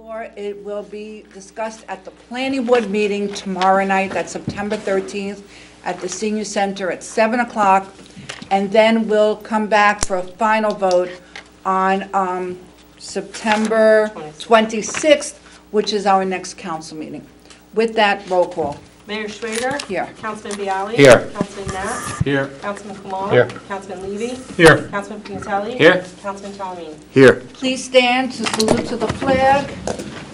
Or it will be discussed at the planning board meeting tomorrow night, that's September 13th, at the senior center at 7 o'clock. And then we'll come back for a final vote on September 26th, which is our next council meeting. With that, roll call. Mayor Schrader? Here. Councilman Bialy? Here. Councilman Knapp? Here. Councilman Kamala? Here. Councilman Levy? Here. Councilman Pignatelli? Here. Councilman Talamini? Here. Please stand to salute to the flag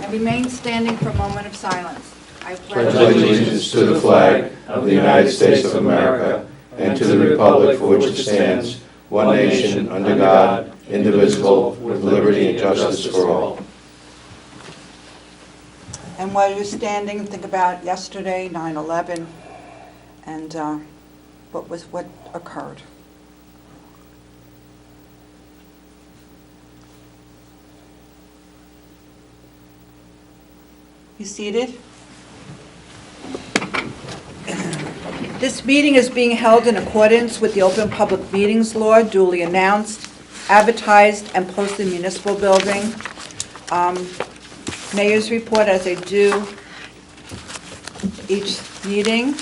and remain standing for a moment of silence. I pledge allegiance to the flag of the United States of America and to the republic for which it stands, one nation, under God, indivisible, with liberty and justice for all. And while you're standing, think about yesterday, 9/11, and what occurred. You seated? This meeting is being held in accordance with the Open Public Meetings Law, duly announced, advertised, and posted in the municipal building. Mayor's report, as I do each meeting.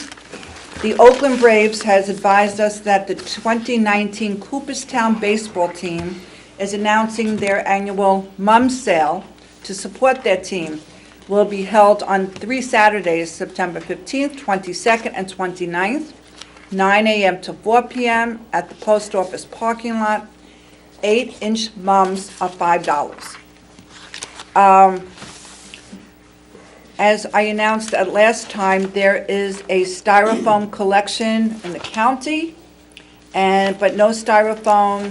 The Oakland Braves has advised us that the 2019 Cooperstown baseball team is announcing their annual mum sale to support their team. Will be held on 3 Saturdays, September 15th, 22nd, and 29th, 9 a.m. to 4 p.m. at the post office parking lot. 8-inch mums are $5. As I announced at last time, there is a styrofoam collection in the county, but no styrofoam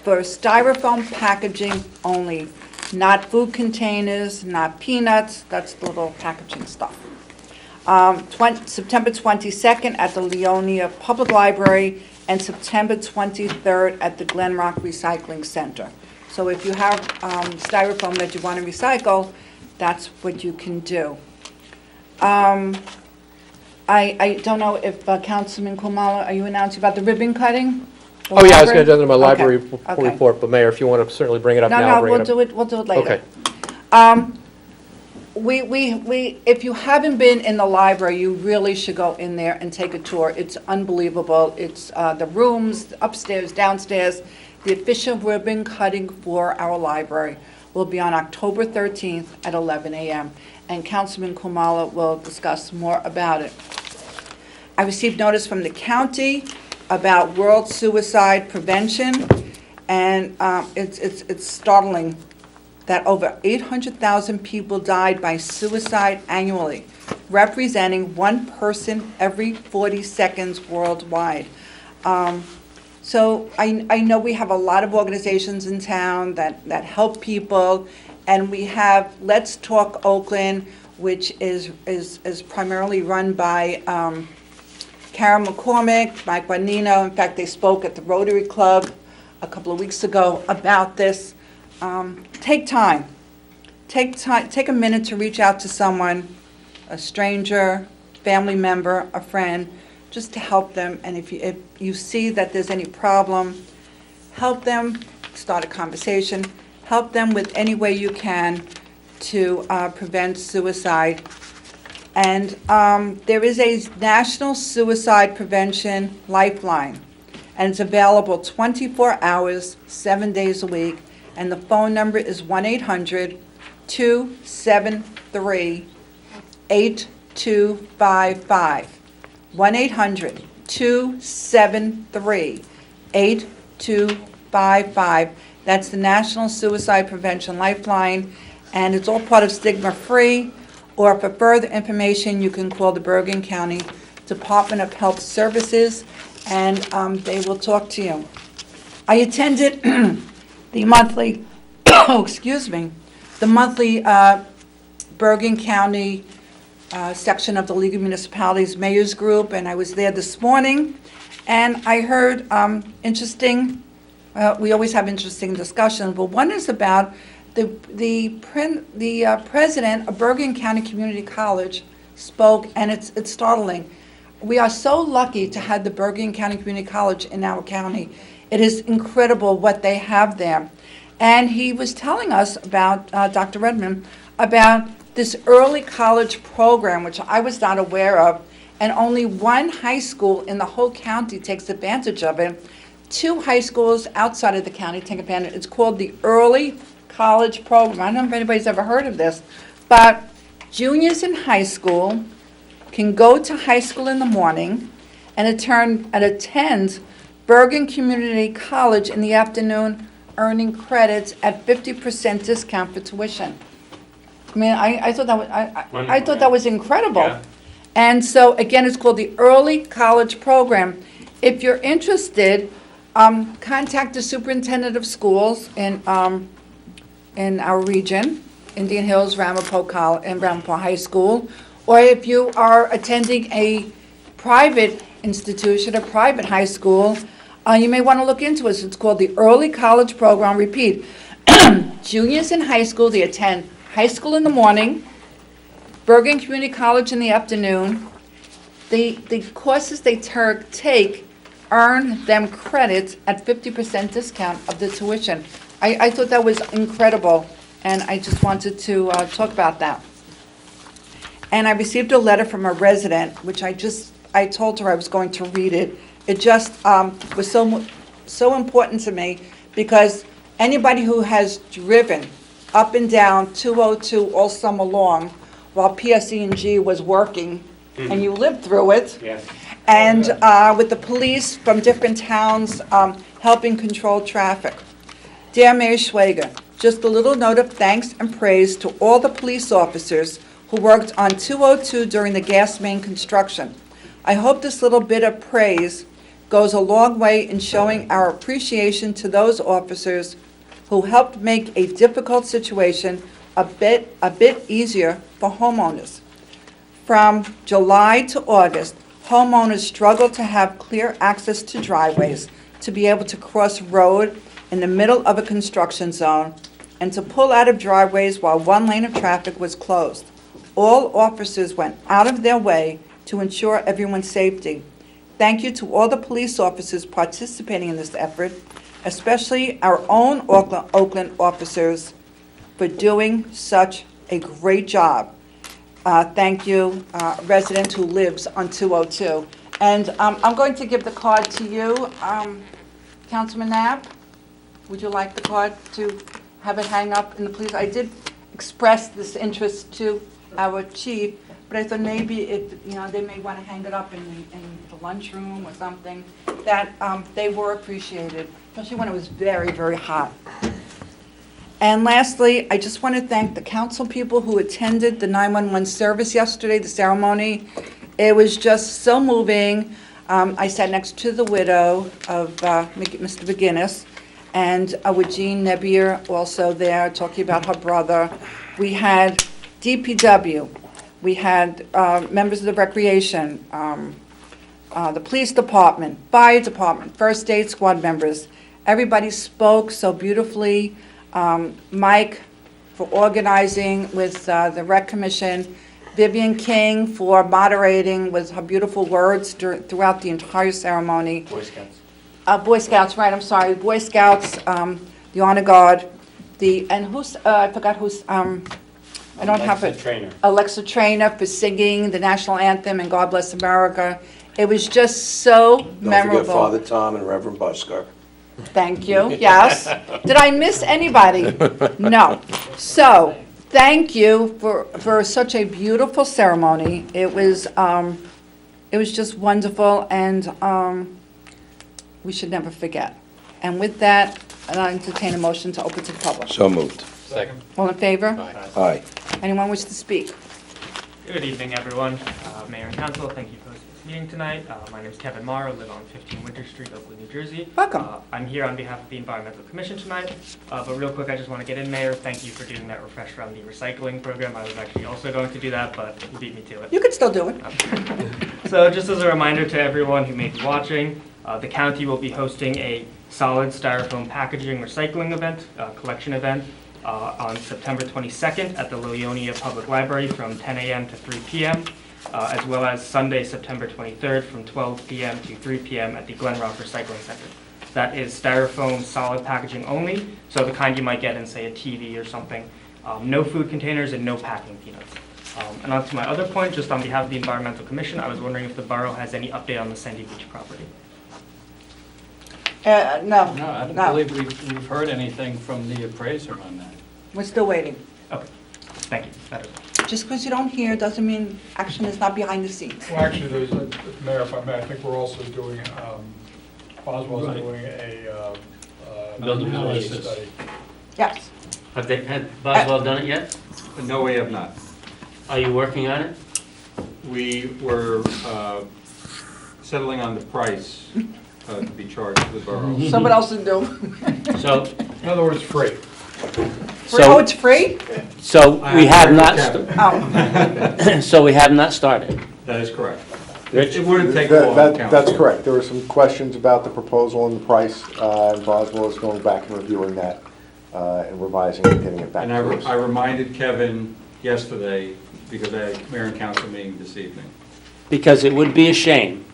for styrofoam packaging only. Not food containers, not peanuts, that's the little packaging stuff. September 22nd at the Leonia Public Library and September 23rd at the Glen Rock Recycling Center. So if you have styrofoam that you want to recycle, that's what you can do. I don't know if Councilman Kumala, are you announcing about the ribbon cutting? Oh, yeah, I was going to do that in my Okay. library Okay. report, but Mayor, if you want to certainly bring it up now, No, bring it we'll up. do it later. Okay. If you haven't been in the library, you really should go in there and take a tour. It's unbelievable. It's the rooms, upstairs, downstairs. The official ribbon cutting for our library will be on October 13th at 11 a.m. And Councilman Kumala will discuss more about it. I received notice from the county about World Suicide Prevention, and it's startling that over 800,000 people died by suicide annually, representing one person every 40 seconds worldwide. So I know we have a lot of organizations in town that help people, and we have Let's Talk Oakland, which is primarily run by Karen McCormick, Mike Bonino. In fact, they spoke at the Rotary Club a couple of weeks ago about this. Take time. Take a minute to reach out to someone, a stranger, family member, a friend, just to help them. And if you see that there's any problem, help them, start a conversation, help them with any way you can to prevent suicide. And there is a National Suicide Prevention Lifeline, and it's available 24 hours, 7 days a week, and the phone number is 1-800-273-8255. 1-800-273-8255. That's the National Suicide Prevention Lifeline, and it's all part of Stigma Free. Or for further information, you can call the Bergen County Department of Health Services, and they will talk to you. I attended the monthly, the monthly Bergen County section of the League of Municipalities Mayors Group, and I was there this morning, and I heard interesting, we always have interesting discussions, but one is about the president of Bergen County Community College spoke, and it's startling. We are so lucky to have the Bergen County Community College in our county. It is incredible what they have there. And he was telling us about, Dr. Redmond, about this early college program, which I was not aware of, and only one high school in the whole county takes advantage of it. 2 high schools outside of the county take advantage. It's called the Early College Program. I don't know if anybody's ever heard of this, but juniors in high school can go to high school in the morning and attend Bergen Community College in the afternoon, earning credits at 50% discount for tuition. I mean, I thought that was, I thought that was incredible. Yeah. And so, again, it's called the Early College Program. If you're interested, contact the superintendent of schools in our region, Indian Hills, Ramapo and Ramapo High School, or if you are attending a private institution, a private high school, you may want to look into it. It's called the Early College Program. Repeat, juniors in high school, they attend high school in the morning, Bergen Community College in the afternoon. The courses they take earn them credits at 50% discount of the tuition. I thought that was incredible, and I just wanted to talk about that. And I received a letter from a resident, which I told her I was going to read it. It just was so important to me, because anybody who has driven up and down 202 all summer long while PSE&G was working, and you lived through it, Yes. and with the police from different towns helping control traffic. Dear Mayor Schwager, just a little note of thanks and praise to all the police officers who worked on 202 during the gas main construction. I hope this little bit of praise goes a long way in showing our appreciation to those officers who helped make a difficult situation a bit easier for homeowners. From July to August, homeowners struggled to have clear access to driveways, to be able to cross road in the middle of a construction zone, and to pull out of driveways while one lane of traffic was closed. All officers went out of their way to ensure everyone's safety. Thank you to all the police officers participating in this effort, especially our own Oakland officers, for doing such a great job. Thank you, resident who lives on 202. And I'm going to give the card to you, Councilman Knapp. Would you like the card to have it hang up in the police? I did express this interest to our chief, but I thought maybe they may want to hang it up in the lunchroom or something, that they were appreciated, especially when it was very, very hot. And lastly, I just want to thank the council people who attended the 911 service yesterday, the ceremony. It was just so moving. I sat next to the widow of Mr. McGinnis, and with Jean Nebier also there talking about her brother. We had DPW. We had members of the recreation, the police department, fire department, first aid squad members. Everybody spoke so beautifully. Mike for organizing with the Rec Commission, Vivian King for moderating with her beautiful words throughout the entire ceremony. Boy Scouts. Boy Scouts, right, I'm sorry, Boy Scouts, the Honor Guard, and who's, I forgot who's, I don't have it. Trainer. Alexa Trainer for singing the national anthem and God Bless America. It was just so memorable. Don't forget Father Tom and Reverend Busker. Thank you, yes. Did I miss anybody? No. So, thank you for such a beautiful ceremony. It was just wonderful, and we should never forget. And with that, I entertain a motion to open to the public. So moved. Second. All in favor? Aye. Aye. Anyone wish to speak? Good evening, everyone. Mayor and Council, thank you for hosting this meeting tonight. My name is Kevin Marr. I live on 15 Winter Street, Oakland, New Jersey. Welcome. I'm here on behalf of the Environmental Commission tonight. But real quick, I just want to get in, Mayor. Thank you for doing that refresher on the recycling program. I was actually also going to do that, but you beat me to it. You can still do it. So just as a reminder to everyone who may be watching, the county will be hosting a solid styrofoam packaging recycling event, collection event, on September 22nd at the Leonia Public Library from 10 a.m. to 3 p.m., as well as Sunday, September 23rd from 12 p.m. to 3 p.m. at the Glen Rock Recycling Center. that is styrofoam solid packaging only, so the kind you might get in, say, a TV or something. No food containers and no packing peanuts. And on to my other point, just on behalf of the Environmental Commission, I was wondering if the borough has any update on the Sandy Beach property. No, No, I don't no, believe we've heard anything from the appraiser on that. we're still waiting. Okay, thank you. That is all. Just because you don't hear doesn't mean action is not behind the scenes. Well, actually, there's a, Mayor, if I may, I think we're also doing, Boswell's Right. doing a Building feasibility analysis. study. Yes. Had Boswell done it yet? No, we have not. Are you working on it? We were settling on the price to be charged to the borough. Someone else will do. So, In other words, free. Oh, it's free? so we have not, Oh, so we have not started. That is correct. Rich? It wouldn't take That- long, that- Council. That's correct. There were some questions about the proposal and the price, and Boswell is going back and reviewing that, and revising it, getting it back And to us. I reminded Kevin yesterday, because I had mayor and council meeting this evening. Because it would be a shame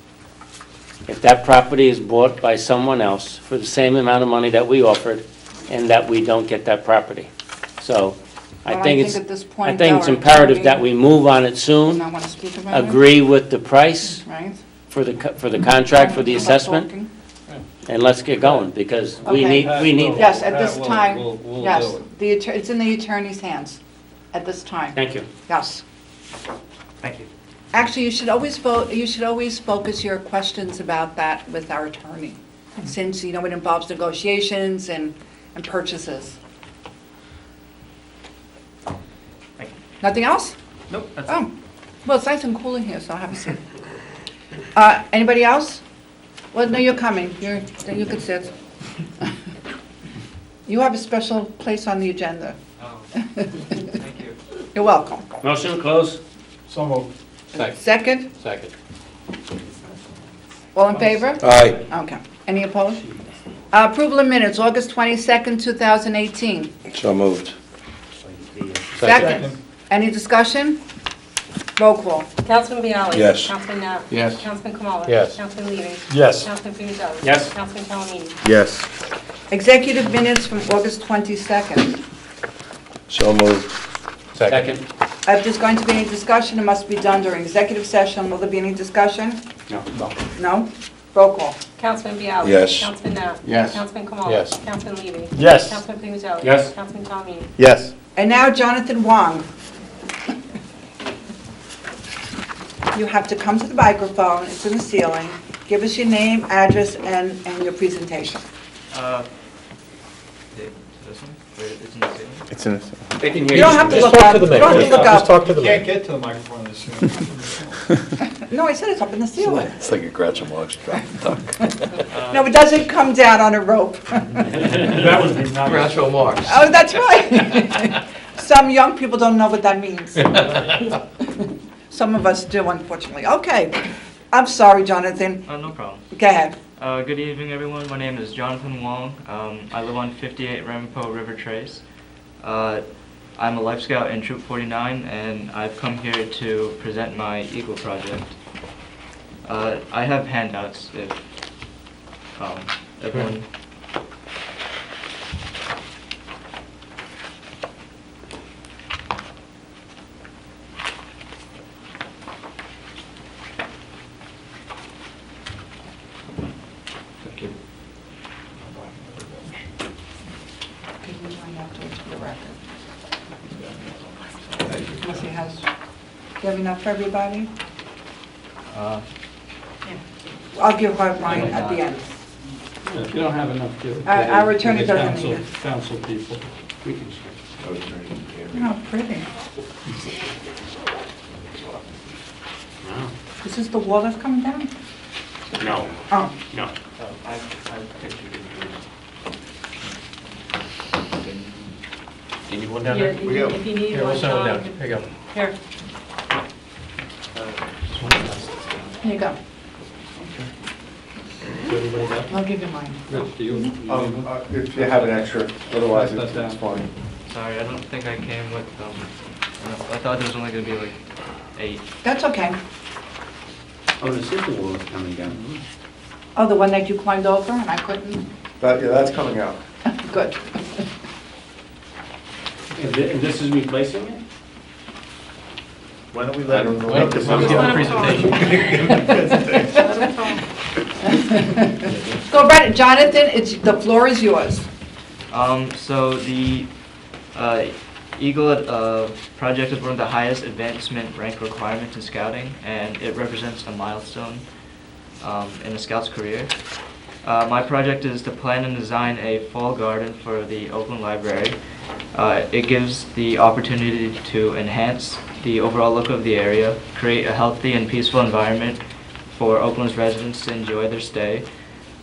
if that property is bought by someone else for the same amount of money that we offered, and that we don't get that property. So, I Well, think it's, at this point, I think it's our imperative that attorney we move on it does soon, not want to speak about it, agree with the price right? for the contract for the Stop assessment, talking. and let's get going, because we Okay. need that. Yes, at this Pat will- time, we'll yes. do it. It's in the attorney's hands at this time, Thank you. yes. Thank you. Actually, you should always focus your questions about that with our attorney, since, you know, it involves negotiations and purchases. Thank you. Nothing else? Nope, that's it. Oh, well, it's nice and cool in here, so I'll have a seat. Anybody else? Well, no, you're coming, you could sit. You have a special place on the agenda. Thank you. You're welcome. Motion to close? So moved. Second, Second. all in favor? Aye. Okay. Any opposed? Approval of minutes, August 22nd, 2018. So moved. Second. Any discussion? Roll call. Councilman Bialy? Yes. Councilman Net? Yes. Councilman Kamala? Yes. Councilman Levy? Yes. Councilman Pivotal? Yes. Councilman Calamini? Yes. Executive minutes from August 22nd. So moved. Second? If there's going to be any discussion, it must be done during executive session. Will there be any discussion? No. No? Roll call. Councilman Bialy? Yes. Councilman Net? Yes. Councilman Kamala? Yes. Councilman Levy? Yes. Councilman Pivotal? Yes. Councilman Calamini? Yes. And now Jonathan Wong. You have to come to the microphone, it's in the ceiling, give us your name, address, and your presentation. This one? Wait, it's in the ceiling? It's in They can You don't have to Just look talk up, to you the don't have to mayor. look Just up. talk to the Can't mayor. get to the microphone this soon. No, I said it's up in the ceiling. It's like a Gretchen Marks drop duck. No, it doesn't come down on a rope. That would be nice. Groucho Marx. Oh, that's right. Some young people don't know what that means. Some of us do, unfortunately. Okay. I'm sorry, Jonathan. No problem. Go ahead. Good evening, everyone. My name is Jonathan Wong. I live on 58 Ramapo River Trace. I'm a Life Scout in Troop 49, and I've come here to present my Eagle project. I have handouts if everyone... Thank you. Could we find out for the record? Unless he has, do you have enough for everybody? I'll give her mine at the end. If you don't have enough, give it to Our the attorney doesn't council- need it. Council people. We can Oh, pretty. Is this the wall that's coming down? No, Oh, no. I've pictured it. You need one down Yeah, there? if you- if you need Here, we'll one, send one John, down. Here you go. Here. here you go. Everybody got it? I'll give you mine. Rich, do you? If you have an extra, otherwise Pass that it's down. fine. Sorry, I don't think I came with, I thought there was only gonna be like 8. That's okay. Oh, the city wall is coming down. Oh, the one that you climbed over and I couldn't? Yeah, that's coming out. Good. And this is replacing it? Why don't we I let don't him? know. Let him give a presentation. Go right, Jonathan, the floor is yours. So the Eagle project is one of the highest advancement rank requirements in scouting, and it represents a milestone in a scout's career. My project is to plan and design a fall garden for the Oakland Library. It gives the opportunity to enhance the overall look of the area, create a healthy and peaceful environment for Oakland's residents to enjoy their stay,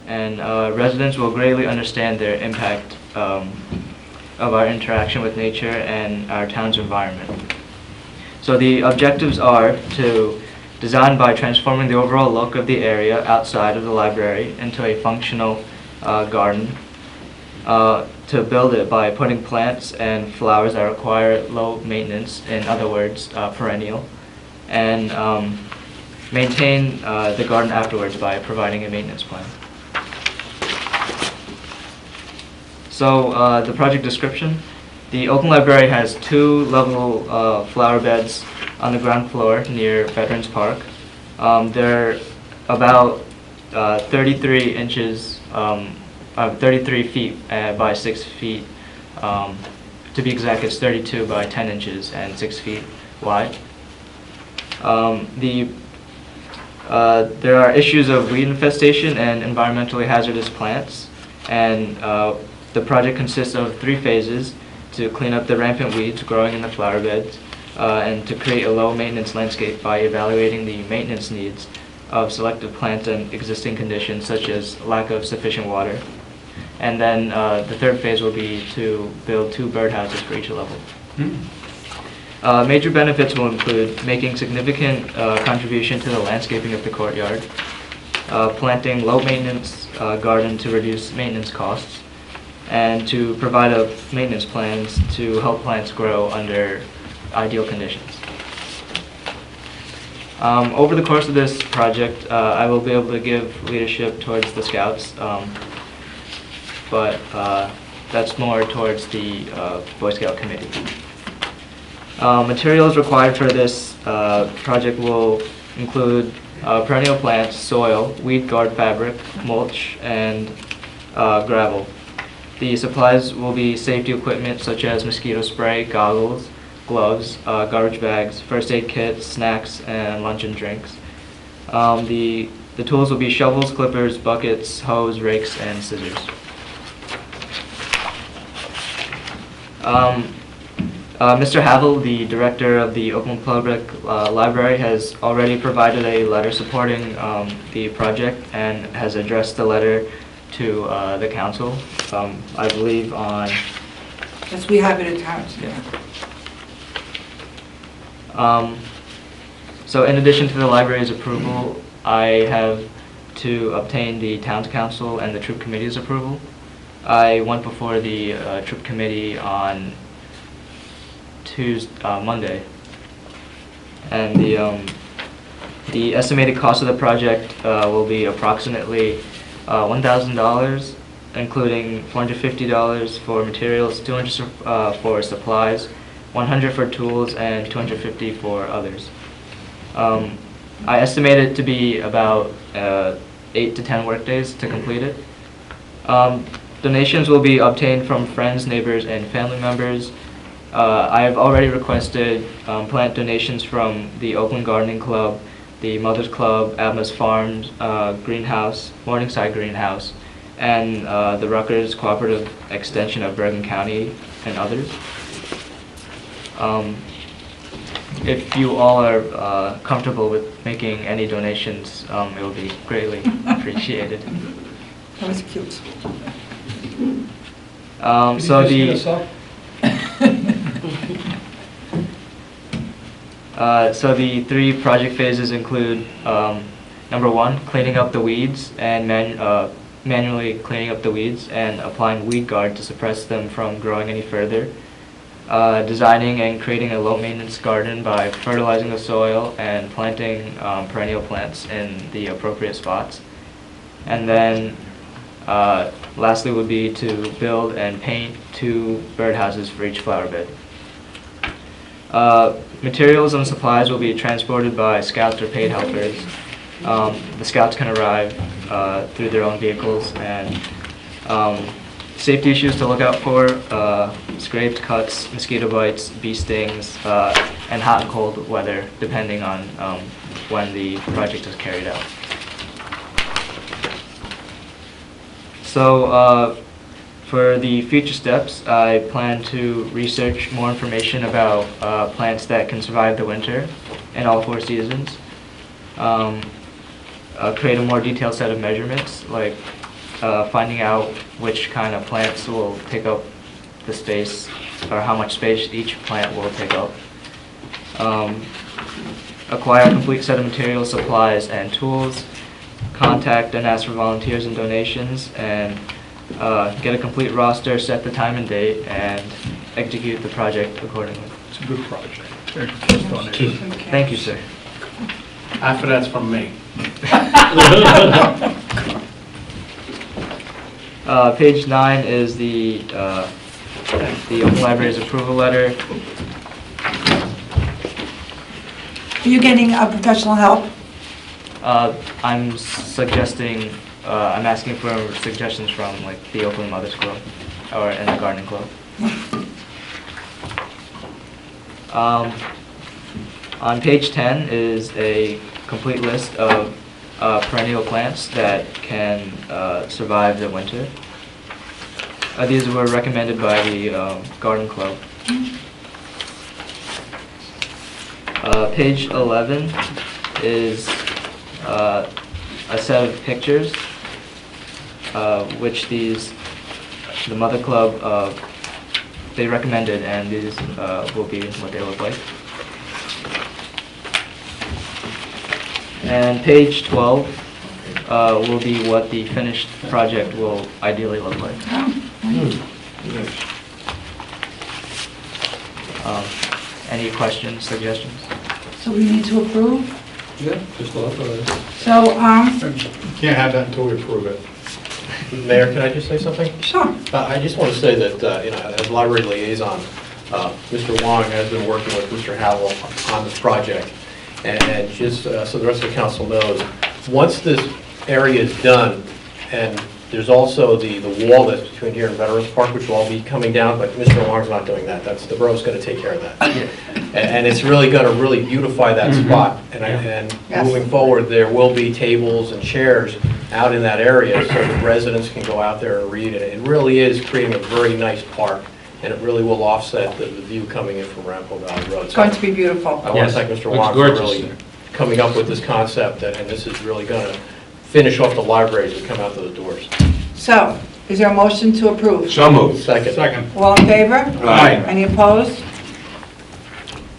and residents will greatly understand their impact of our interaction with nature and our town's environment. So the objectives are to design by transforming the overall look of the area outside of the library into a functional garden, to build it by putting plants and flowers that require low maintenance, in other words, perennial, and maintain the garden afterwards by providing a maintenance plan. So the project description: the Oakland Library has 2 level flower beds on the ground floor near Veterans Park. They're about 33 inches, 33 feet by 6 feet. To be exact, it's 32 by 10 inches and 6 feet wide. There are issues of weed infestation and environmentally hazardous plants, and the project consists of 3 phases: to clean up the rampant weeds growing in the flower beds, and to create a low-maintenance landscape by evaluating the maintenance needs of selected plants and existing conditions such as lack of sufficient water. And then the 3rd phase will be to build 2 birdhouses for each level. Major benefits will include making significant contribution to the landscaping of the courtyard, planting low-maintenance garden to reduce maintenance costs, and to provide maintenance plans to help plants grow under ideal conditions. Over the course of this project, I will be able to give leadership towards the Scouts, but that's more towards the Boy Scout committee. Materials required for this project will include perennial plants, soil, weed guard fabric, mulch, and gravel. The supplies will be safety equipment such as mosquito spray, goggles, gloves, garbage bags, first aid kits, snacks, and lunch and drinks. The tools will be shovels, clippers, buckets, hose, rakes, and scissors. Mr. Havel, the director of the Oakland Public Library, has already provided a letter supporting the project and has addressed the letter to the council, I believe on... Yes, we have it attached. Yeah. So in addition to the library's approval, I have to obtain the town's council and the troop committee's approval. I went before the troop committee on Monday, and the estimated cost of the project will be approximately $1,000, including $450 for materials, $200 for supplies, $100 for tools, and $250 for others. I estimate it to be about 8 to 10 workdays to complete it. Donations will be obtained from friends, neighbors, and family members. I have already requested plant donations from the Oakland Gardening Club, the Mothers Club, Adams Farms Greenhouse, Morningside Greenhouse, and the Rutgers Cooperative Extension of Bergen County, and others. If you all are comfortable with making any donations, it will be greatly appreciated. That was cute. So the 3 project phases include, number 1, cleaning up the weeds and manually cleaning up the weeds and applying weed guard to suppress them from growing any further. Designing and creating a low-maintenance garden by fertilizing the soil and planting perennial plants in the appropriate spots. And then lastly would be to build and paint 2 birdhouses for each flower bed. Materials and supplies will be transported by scouts or paid helpers. The scouts can arrive through their own vehicles, and safety issues to look out for: scrapes, cuts, mosquito bites, bee stings, and hot and cold weather, depending on when the project is carried out. So for the future steps, I plan to research more information about plants that can survive the winter and all 4 seasons. Create a more detailed set of measurements, like finding out which kind of plants will take up the space, or how much space each plant will take up. Acquire a complete set of materials, supplies, and tools. Contact and ask for volunteers and donations, and get a complete roster, set the time and date, and execute the project accordingly. It's a good project. Thank you, sir. Half of that's from me. Page 9 is the Open Library's approval letter. Are you getting professional help? I'm suggesting, I'm asking for suggestions from like the Oakland Mothers Club or and the Gardening Club. On page 10 is a complete list of perennial plants that can survive the winter. These were recommended by the Garden Club. Page 11 is a set of pictures, which the Mother Club, they recommended, and these will be what they look like. And page 12 will be what the finished project will ideally look like. Any questions, suggestions? So we need to approve? Yeah, just authorize. So, Can't have that until we approve it. Mayor, can I just say something? sure. I just want to say that, as library liaison, Mr. Wong has been working with Mr. Howell on this project. And just so the rest of the council knows, once this area is done, and there's also the wall that's between here and Veterans Park, which will all be coming down, but Mr. Wong's not doing that. The borough's going to take care of that. And it's really going to really beautify that spot. And Yes. moving forward, there will be tables and chairs out in that area so the residents can go out there and read it. It really is creating a very nice park, and it really will offset the view coming in from Rampo Valley Road. It's going to be beautiful. I want to thank Mr. Wong for really coming up with this concept, and this is really going to finish off the library as we come out to the doors. So, is there a motion to approve? So moved. Second. All in favor? Aye. Any opposed?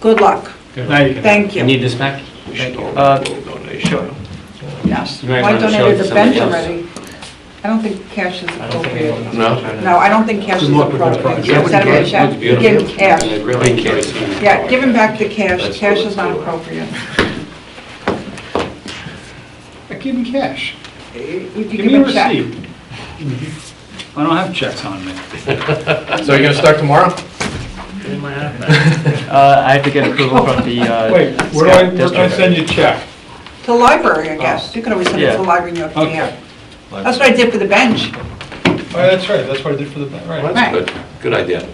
Good luck. Now you can. Thank You you. need this back? Sure. Yes. You might Well, I want to show it donated to the somebody bench else. already. I don't think cash is I don't think appropriate. anyone's No? trying to- No, I don't think cash is Good luck with that appropriate. project. Send him a check. It's beautiful. Give him cash. And it really cares. Yeah, give him back the cash. That's Cash what is not it's for. appropriate. I give him cash. You Give give me him a a check. receipt. I don't have checks on me. So you're going to start tomorrow? I have to get approval from the Wait, Scout where do I district. send you a check? To the library, I guess. You can always send it to the Yeah. library and you have to pay Okay. it. That's what I did for the bench. Oh, that's right, that's what I did for the, right. Right. Good, good idea.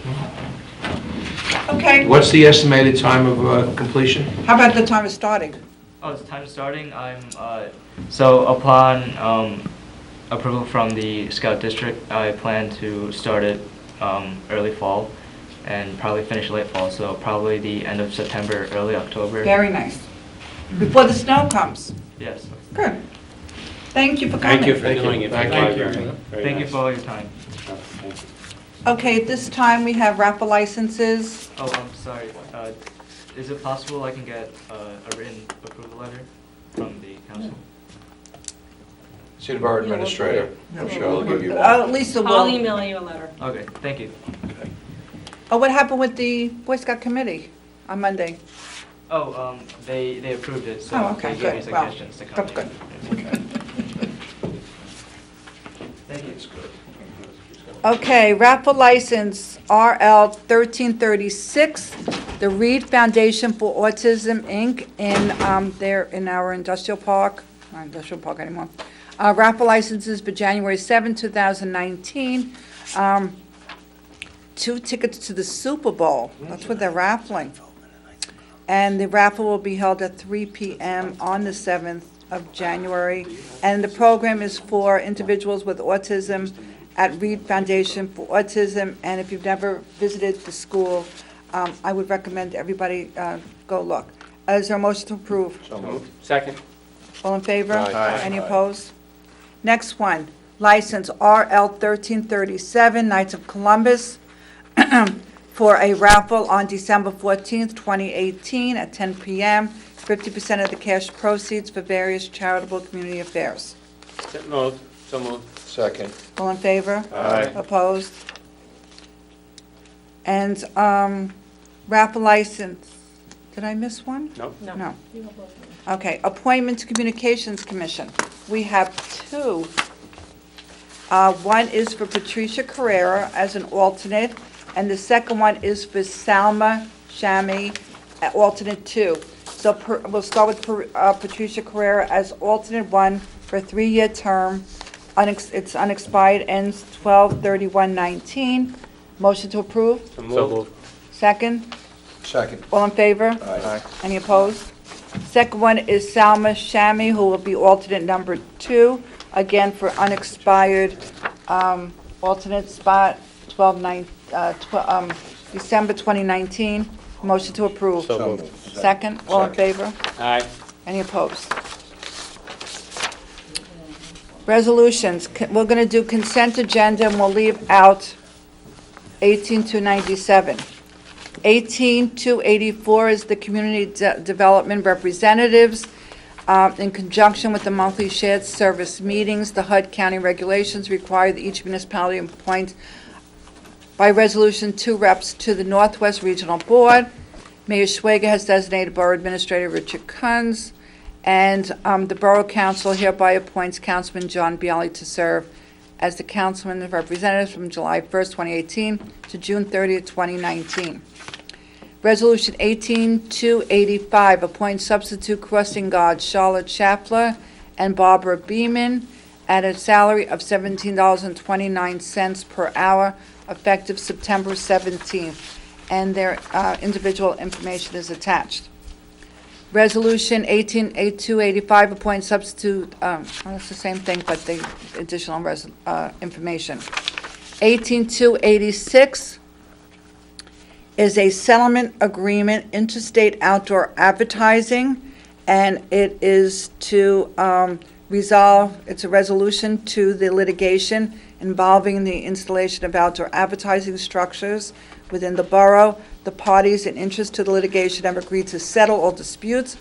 Okay. What's the estimated time of completion? How about the time of starting? Oh, it's time starting. So upon approval from the Scout District, I plan to start it early fall and probably finish late fall, so probably the end of September, early October. Very nice. Before the snow comes. Yes. Good. Thank you for coming. Thank you for doing it. Thank you. Thank you for all your time. Okay, at this time, we have raffle licenses. Oh, I'm sorry. Is it possible I can get a written approval letter from the council? City Bar Administrator, I'm sure I'll give you one. Lisa I'll will. email you a letter. Okay, thank you. Oh, what happened with the Boy Scout committee on Monday? Oh, they approved it, so Oh, okay, they gave me good. Well, suggestions to come that's in. good. Okay, raffle license RL 1336, the Reed Foundation for Autism, Inc., in our industrial park, not industrial park anymore. Raffle licenses for January 7, 2019. 2 tickets to the Super Bowl. That's what they're raffling. And the raffle will be held at 3 p.m. on the 7th of January. And the program is for individuals with autism at Reed Foundation for Autism. And if you've never visited the school, I would recommend everybody go look. Is there a motion to approve? So moved. Second. All in favor? Aye. Any opposed? Next one, license RL 1337, Knights of Columbus, for a raffle on December 14th, 2018, at 10 p.m., 50% of the cash proceeds for various charitable community affairs. So moved. Second. All in favor? Aye. Opposed? And raffle license, did I miss one? No. No. Okay, Appointment to Communications Commission. We have 2. One is for Patricia Carrera as an alternate, and the second one is for Salma Shami, alternate 2. So we'll start with Patricia Carrera as alternate 1 for a 3-year term. It's unexpired, ends 12/31/19. Motion to approve? So moved. Second? Second. All in favor? Aye. Any opposed? Second one is Salma Shami, who will be alternate number 2, again for unexpired alternate spot, December 2019. Motion to approve. So moved. Second, all in favor? Aye. Any opposed? Resolutions, we're going to do consent agenda, and we'll leave out 18-97. 18-84 is the community development representatives. In conjunction with the monthly shared service meetings, the HUD County regulations require that each municipality appoint by resolution 2 reps to the Northwest Regional Board. Mayor Schwager has designated Borough Administrator Richard Kunz, and the Borough Council hereby appoints Councilman John Bialy to serve as the Councilman of Representatives from July 1st, 2018 to June 30th, 2019. Resolution 18-85 appoints substitute crossing guards Charlotte Schaffler and Barbara Beeman at a salary of $17.29 per hour, effective September 17th, and their individual information is attached. Resolution 18-8285 appoints substitute, it's the same thing, but the additional information. 18-286 is a settlement agreement, interstate outdoor advertising, and it is to resolve, it's a resolution to the litigation involving the installation of outdoor advertising structures within the borough. The parties in interest to the litigation have agreed to settle all disputes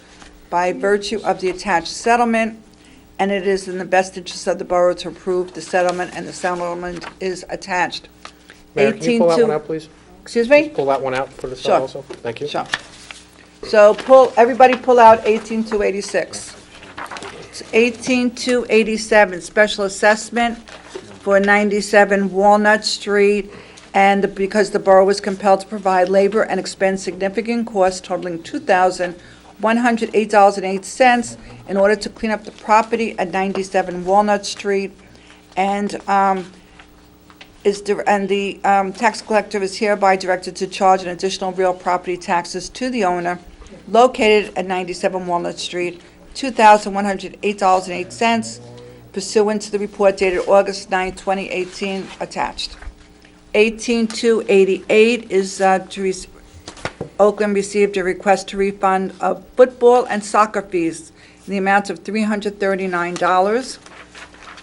by virtue of the attached settlement, and it is in the best interest of the borough to approve the settlement, and the settlement is attached. Mayor, can you pull that one out, please? Excuse me? Pull that one out for the Sure. also. Thank you. Sure. So everybody pull out 18-286. It's 18-287, special assessment for 97 Walnut Street, and because the borough was compelled to provide labor and expend significant costs totaling $2,108.08 in order to clean up the property at 97 Walnut Street, and the tax collector is hereby directed to charge an additional real property taxes to the owner located at 97 Walnut Street, $2,108.08, pursuant to the report dated August 9, 2018, attached. 18-288 is Oakland received a request to refund of football and soccer fees in the amount of $339.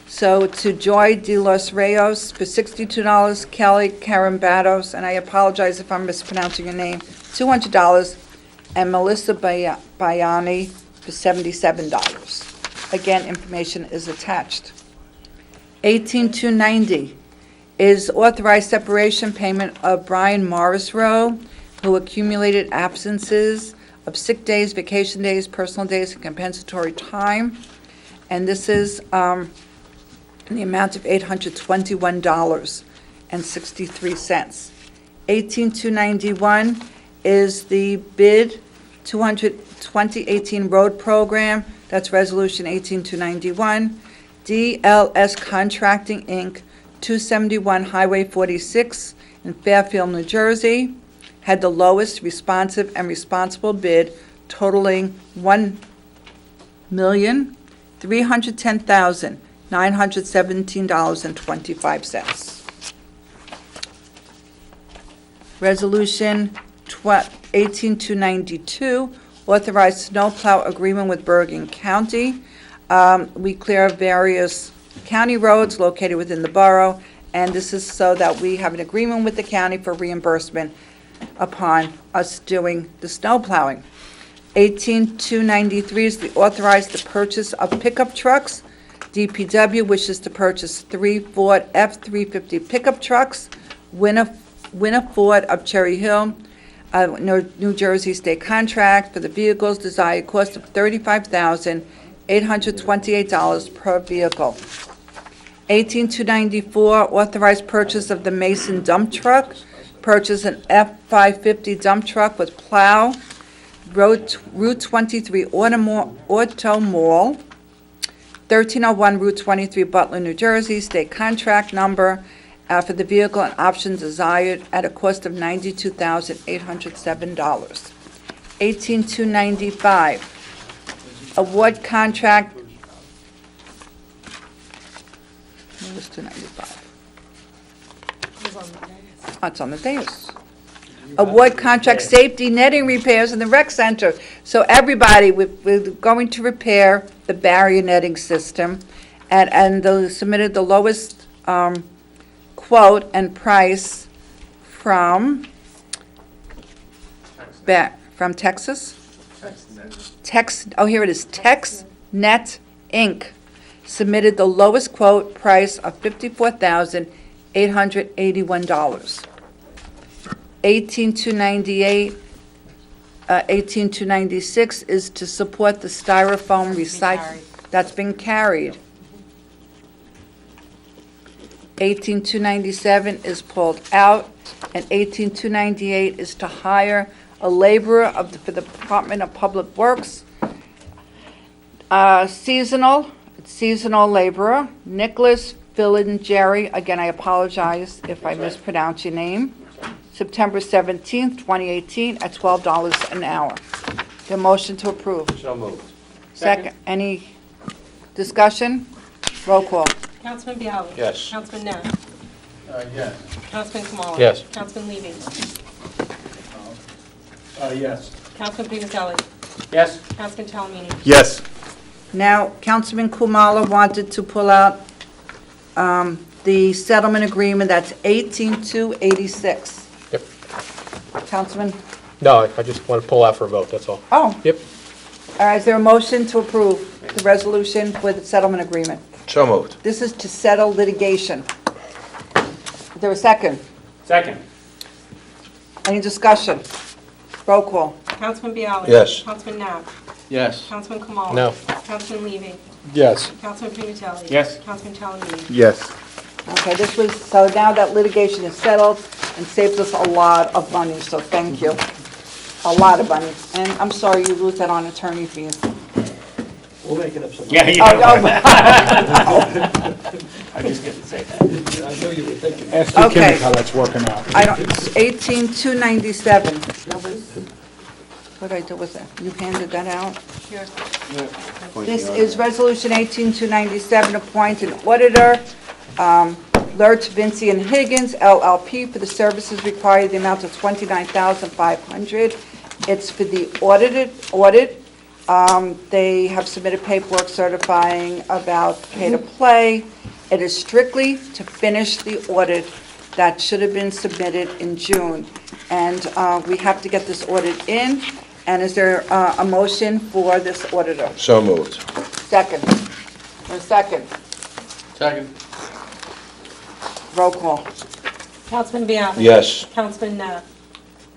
So to Joy de los Reyes for $62, Kelly Carambatos, and I apologize if I'm mispronouncing your name, $200, and Melissa Bayani for $77. Again, information is attached. 18-290 is authorized separation payment of Brian Morrisroe, who accumulated absences of sick days, vacation days, personal days, and compensatory time. And this is in the amount of $821. 18291 is the bid 2018 road program. That's Resolution 18291. DLS Contracting, Inc., 271 Highway 46 in Fairfield, New Jersey, had the lowest responsive and responsible bid totaling $1,310,917.25. Resolution 18292, authorized snowplow agreement with Bergen County. We clear various county roads located within the borough, and this is so that we have an agreement with the county for reimbursement upon us doing the snow plowing. 18293 is the authorized the purchase of pickup trucks. DPW wishes to purchase 3 Ford F-350 pickup trucks. Winna Ford of Cherry Hill, New Jersey state contract for the vehicles, desired cost of $35,828 per vehicle. 18294, authorized purchase of the Mason dump truck. Purchase an F-550 dump truck with plow. Route 23 Auto Mall, 1301 Route 23 Butler, New Jersey, state contract number for the vehicle and options desired at a cost of $92,807. 18295, award contract. What was 295? Oh, it's on the dais. Award contract safety netting repairs in the rec center. So everybody, we're going to repair the barrier netting system, and they submitted the lowest quote and price from Texas? Here it is, TexNet Inc. submitted the lowest quote price of $54,881. 18298, 18296 is to support the styrofoam recycling. That's been carried. 18297 is pulled out, and 18298 is to hire a laborer for the Department of Public Works. Seasonal laborer, Nicholas Filingeri. Again, I apologize if I mispronounce your name. September 17th, 2018, at $12 an hour. The motion to approve. So moved. Second. Any discussion? Roll call. Councilman Bialy. Yes. Councilman Net. Yes. Councilman Kamala. Yes. Councilman Levy. Yes. Councilman Pinazelli. Yes. Councilman Talamini. Yes. Now, Councilman Kumala wanted to pull out the settlement agreement, that's 18286. Yep. Councilman? No, I just want to pull out for a vote, that's all. Oh. Yep. All right, is there a motion to approve the resolution for the settlement agreement? So moved. This is to settle litigation. Is there a second? Second. Any discussion? Roll call. Councilman Bialy. Yes. Councilman Net. Yes. Councilman Kamala. No. Councilman Levy. Yes. Councilman Pinazelli. Yes. Councilman Talamini. Yes. Okay, so now that litigation is settled and saves us a lot of money, so thank you. A lot of money. And I'm sorry you lose that on attorney fees. We'll make it up some. Yeah, you Oh, I just get to say that. I know you were thinking. Ask the Okay. how that's working out. I don't, 18297. What did I do with it? You handed that out? Here. This is Resolution 18297, appoint an auditor, Lurch, Vinci and Higgins, LLP, for the services required, the amount of $29,500. It's for the audit. They have submitted paperwork certifying about pay to play. It is strictly to finish the audit that should have been submitted in June. And we have to get this audit in. And is there a motion for this auditor? So moved. Second. A second. Second. Roll call. Councilman Bialy. Yes. Councilman Net.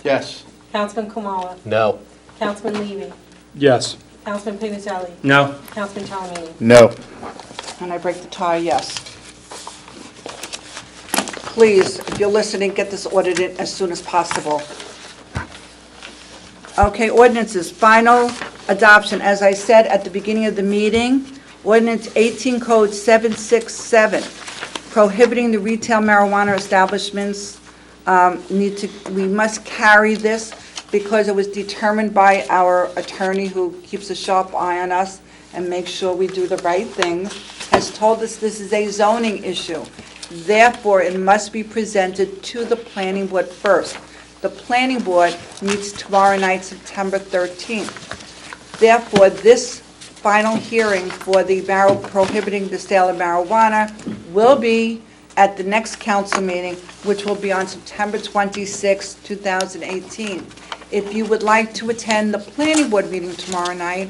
Yes. Councilman Kamala. No. Councilman Levy. Yes. Councilman Pinazelli. No. Councilman Talamini. No. And I break the tie, yes. Please you're listening, get this audited as soon as possible. Okay, ordinances, final adoption. As I said at the beginning of the meeting, ordinance 18 code 767, prohibiting the retail marijuana establishments. We must carry this because it was determined by our attorney, who keeps a sharp eye on us and makes sure we do the right thing, has told us this is a zoning issue. Therefore, it must be presented to the planning board first. The planning board meets tomorrow night, September 13th. Therefore, this final hearing for the prohibiting the sale of marijuana will be at the next council meeting, which will be on September 26, 2018. If you would like to attend the planning board meeting tomorrow night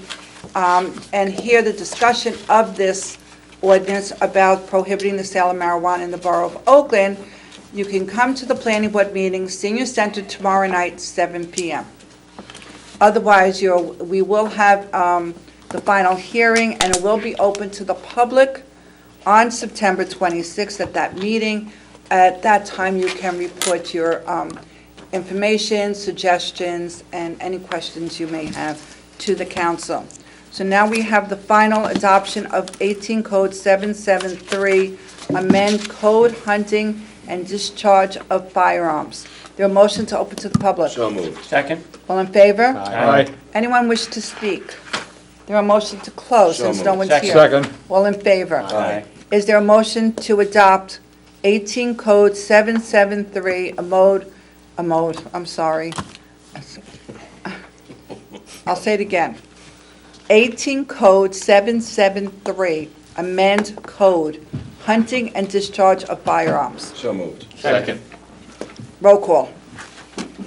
and hear the discussion of this ordinance about prohibiting the sale of marijuana in the borough of Oakland, you can come to the planning board meeting, Senior Center, tomorrow night, 7 p.m. Otherwise, we will have the final hearing, and it will be open to the public on September 26th at that meeting. At that time, you can report your information, suggestions, and any questions you may have to the council. So now we have the final adoption of 18 Code 773, amend code hunting and discharge of firearms. There a motion to open to the public? So moved. Second? All in favor? Aye. Anyone wish to speak? There a motion to close So since no moved. one's here? Second. All in favor? Aye. Is there a motion to adopt 18 Code 773, I'll say it again. 18 Code 773, amend code, hunting and discharge of firearms. So moved. Second. Roll call.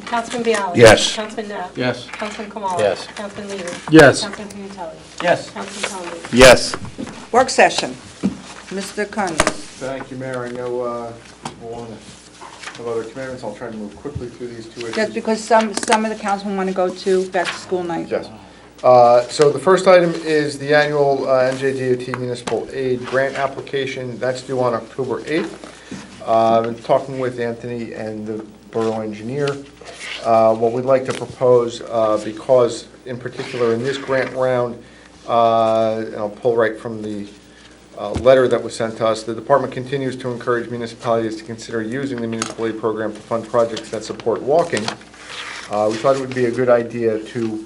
Councilman Bialy? Yes. Councilman Net? Yes. Councilman Kamala? Yes. Councilman Levy? Yes. Councilman Piantelli? Yes. Councilman Calhoun? Yes. Work session. Mr. Cummings. Thank you, Mayor. I know people want to have other commitments. I'll try to move quickly through these two issues. Just because some of the councilmen want to go to back-to-school night. Yes. So the first item is the annual NJDOT Municipal Aid Grant application. That's due on October 8th. I'm talking with Anthony and the borough engineer. What we'd like to propose, because in particular in this grant round, and I'll pull right from the letter that was sent to us, the department continues to encourage municipalities to consider using the municipal aid program to fund projects that support walking. We thought it would be a good idea to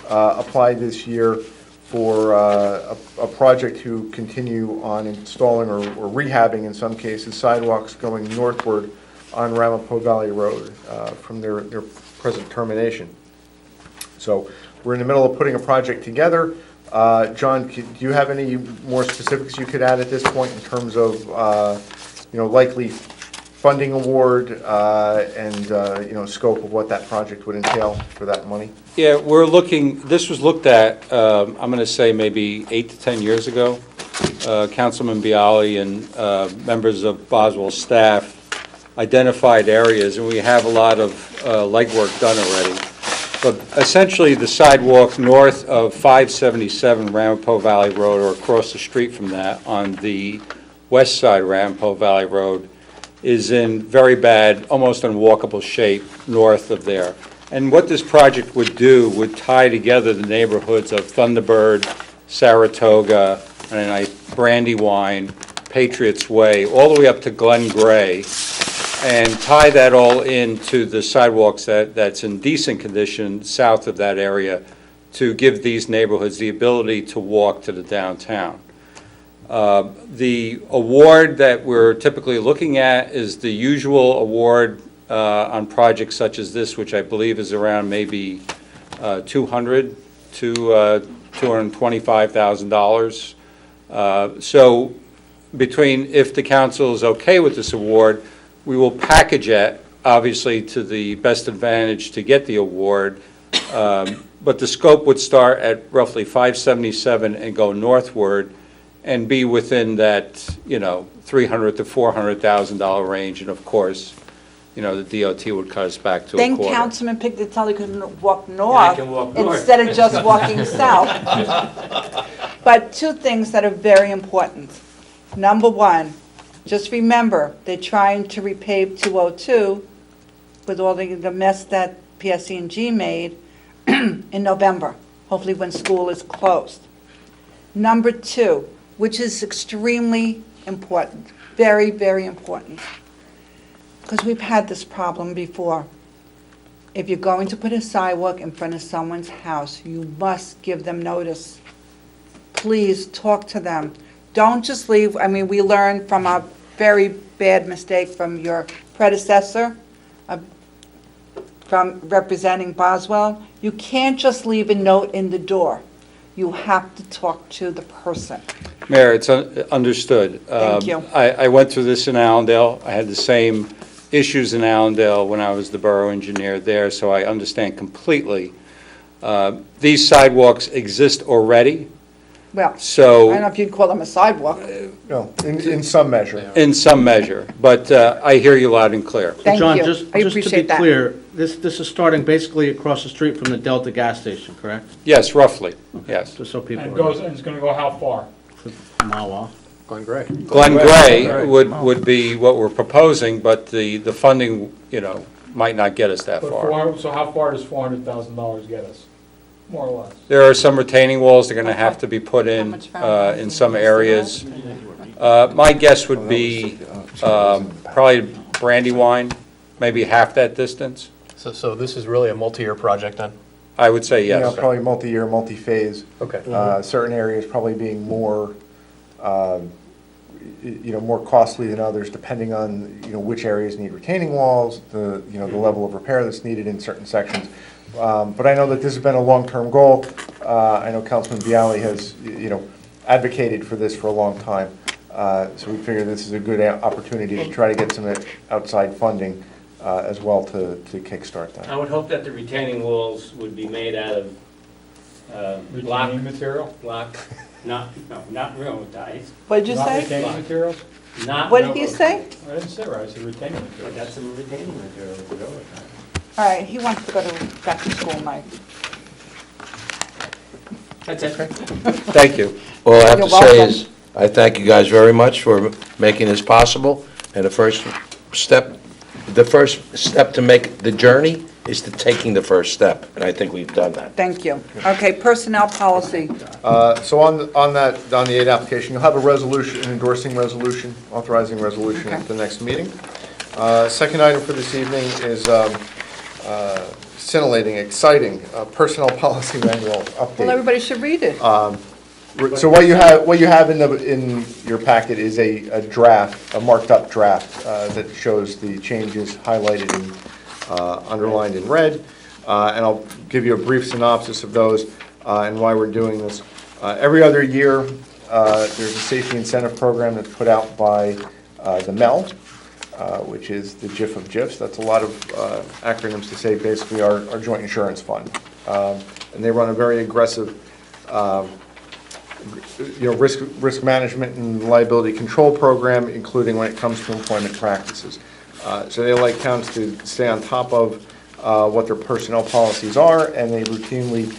apply this year for a project to continue on installing or rehabbing, in some cases, sidewalks going northward on Ramapo Valley Road from their present termination. So we're in the middle of putting a project together. John, do you have any more specifics you could add at this point in terms of likely funding award and scope of what that project would entail for that money? Yeah, this was looked at, I'm going to say maybe 8 to 10 years ago. Councilman Bialy and members of Boswell's staff identified areas, and we have a lot of legwork done already. But essentially, the sidewalk north of 577 Ramapo Valley Road, or across the street from that, on the west side of Ramapo Valley Road, is in very bad, almost unwalkable shape north of there. And what this project would do would tie together the neighborhoods of Thunderbird, Saratoga, and Brandywine, Patriots Way, all the way up to Glen Gray, and tie that all into the sidewalks that's in decent condition south of that area to give these neighborhoods the ability to walk to the downtown. The award that we're typically looking at is the usual award on projects such as this, which I believe is around maybe $200,000 to $225,000. So if the council is okay with this award, we will package it, obviously, to the best advantage to get the award. But the scope would start at roughly 577 and go northward and be within that, $300,000 to $400,000 range. And of course, the DOT would cut us back to a Then quarter. Councilman Pignatelli can walk I north can walk north. instead of just walking south. But two things that are very important. Number one, Just remember, they're trying to repave 202 with all the mess that PSE&G made in November, hopefully when school is closed. Number 2, which is extremely important, very, very important, because we've had this problem before. If you're going to put a sidewalk in front of someone's house, you must give them notice. Please talk to them. Don't just leave. I mean, we learned from a very bad mistake from your predecessor, from representing Boswell. You can't just leave a note in the door. You have to talk to the person. Mayor, it's understood. Thank you. I went through this in Allendale. I had the same issues in Allendale when I was the borough engineer there, so I understand completely. These sidewalks exist already, Well, I so don't know if you'd call them a sidewalk. No, in some measure. in some measure, but I hear you loud and clear. Thank John, you. just I to be appreciate that. clear, this is starting basically across the street from the Delta gas station, correct? Yes, roughly, yes. Just so people And are goes, and it's gonna go how far? a mile off. Glenn Gray. Glen Gray would be what we're proposing, but the funding, might not get us that But far. so how far does $400,000 get us? More or less? There are some retaining walls that are going to have to be put in some areas. My guess would be probably Brandywine, maybe half that distance. So this is really a multi-year project then? I would say You know, yes. probably multi-year, multi-phase. Okay. Certain areas probably being more, more costly than others, depending on, which areas need retaining walls, the level of repair that's needed in certain sections. But I know that this has been a long-term goal. I know Councilman Bialy has, advocated for this for a long time. So we figure this is a good opportunity to try to get some outside funding as well to kickstart that. I would hope that the retaining walls would be made out of block, Retaining material? not real dice, What did you Not say? retaining materials? not. What did he say? I didn't say right, I said retaining But materials. that's a retaining material to go with that. All right, he wants to go back to school, Mike. That's it. Thank you. All I have You're to say welcome. is, I thank you guys very much for making this possible, and the first step to make the journey is to taking the first step, and I think we've done that. Thank you. Okay, personnel policy. So on the aid application, you'll have a resolution, an endorsing resolution, authorizing resolution at the next meeting. Second item for this evening is scintillating, exciting personnel policy manual Well, update. everybody should read it. So what you have in your packet is a draft, a marked up draft that shows the changes highlighted and underlined in red. And I'll give you a brief synopsis of those and why we're doing this. Every other year, there's a safety incentive program that's put out by the MEL, which is the GIF of GIFs. That's a lot of acronyms to say basically our joint insurance fund. And they run a very aggressive risk management and liability control program, including when it comes to employment practices. So they like towns to stay on top of what their personnel policies are, and they routinely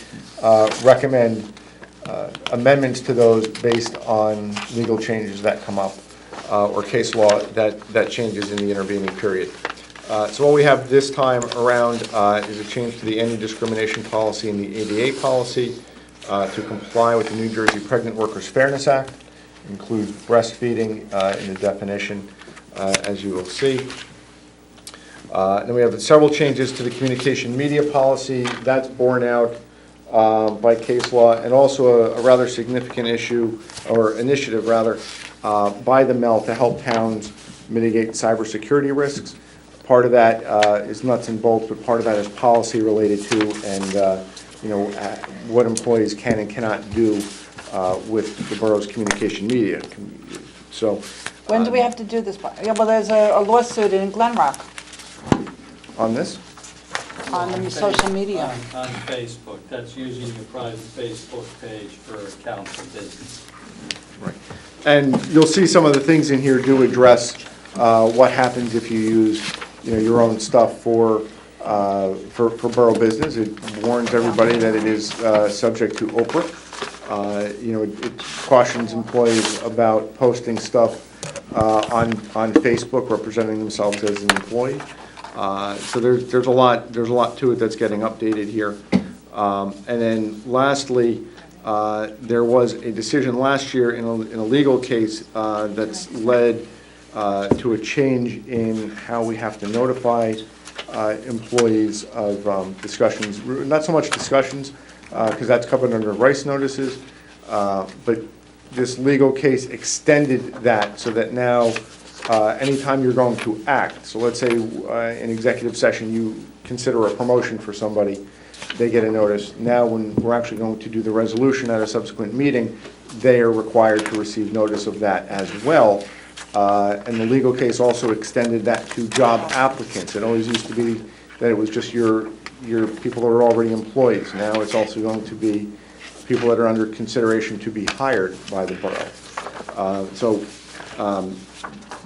recommend amendments to those based on legal changes that come up or case law that changes in the intervening period. So what we have this time around is a change to the anti-discrimination policy and the ADA policy to comply with the New Jersey Pregnant Workers Fairness Act, include breastfeeding in the definition, as you will see. Then we have several changes to the communication media policy. That's borne out by case law, and also a rather significant issue, or initiative rather, by the MEL to help towns mitigate cybersecurity risks. Part of that is nuts and bolts, but part of that is policy related to, and what employees can and cannot do with the borough's communication media. So. When do we have to do this? Yeah, well, there's a lawsuit in Glen Rock On this? on the social media. On Facebook, that's using your private Facebook page for council business. Right. And you'll see some of the things in here do address what happens if you use, your own stuff for borough business. It warns everybody that it is subject to OPRA. It cautions employees about posting stuff on Facebook representing themselves as an employee. So there's a lot to it that's getting updated here. And then lastly, there was a decision last year in a legal case that's led to a change in how we have to notify employees of discussions, not so much discussions, because that's covered under rice notices, but this legal case extended that so that now anytime you're going to act, so let's say in executive session you consider a promotion for somebody, they get a notice. Now when we're actually going to do the resolution at a subsequent meeting, they are required to receive notice of that as well. And the legal case also extended that to job applicants. It always used to be that it was just your people that are already employees. Now it's also going to be people that are under consideration to be hired by the borough. So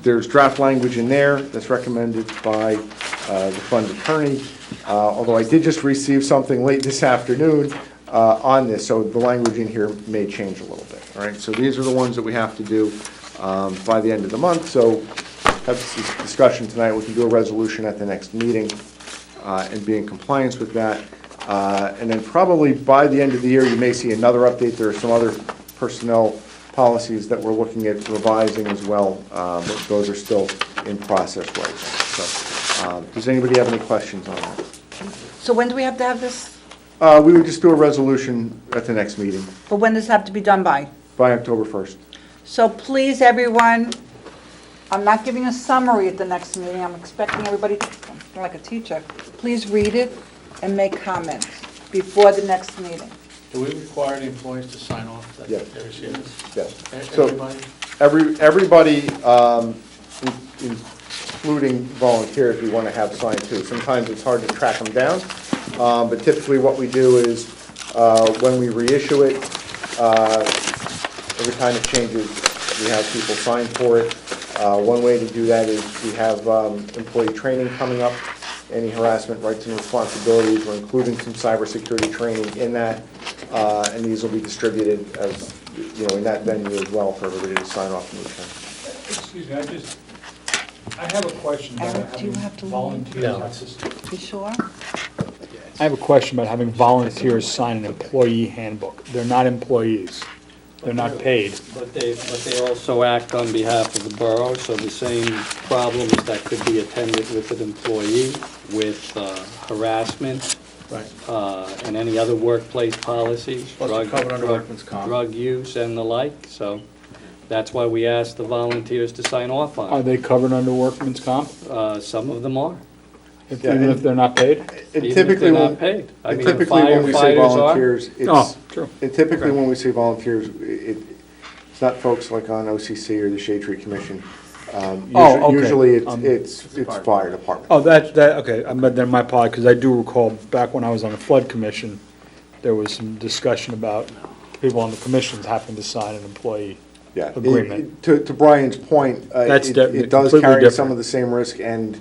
there's draft language in there that's recommended by the fund attorney, although I did just receive something late this afternoon on this, so the language in here may change a little bit. All right, so these are the ones that we have to do by the end of the month. So have this discussion tonight. We can do a resolution at the next meeting and be in compliance with that. And then probably by the end of the year, you may see another update. There are some other personnel policies that we're looking at revising as well, but those are still in process right now. So does anybody have any questions on that? So when do we have to have this? We would just do a resolution at the next meeting But when does it have to be done by? by October 1st. So please, everyone, I'm not giving a summary at the next meeting. I'm expecting everybody, like a teacher, please read it and make comments before the next meeting. Do we require the employees to sign off that Yes. they receive this? Yes. So Everybody? everybody, including volunteers, we want to have signed too. Sometimes it's hard to track them down, but typically what we do is when we reissue it, every time it changes, we have people sign for it. One way to do that is we have employee training coming up, any harassment rights and responsibilities. We're including some cybersecurity training in that, and these will be distributed as, in that venue as well for everybody to sign off and return. Excuse me, I have a question about Eric, do you having have to leave? volunteers. You sure? I have a question about having volunteers sign an employee handbook. They're not employees. They're not paid. But they also act on behalf of the borough, so the same problems that could be attended with an employee, with harassment, and any other workplace policies, Plus they're covered under workman's comp. drug use and the like, so that's why we asked the volunteers to sign off Are on they covered under workman's comp, it. Some of them are, even if they're not paid? And even if typically, they're when not paid. I and mean, typically when we say firefighters are. volunteers, Oh, true. and typically when we say volunteers, it's not folks like on OCC or the Shade Tree Commission. Oh, okay. Usually Um, it's fire department. Oh, okay, but then my apology, because I do recall back when I was on the flood commission, there was some discussion about people on the commissions having to sign an employee Yeah. agreement. To Brian's point, That's it definitely does completely carry different. some of the same risk and,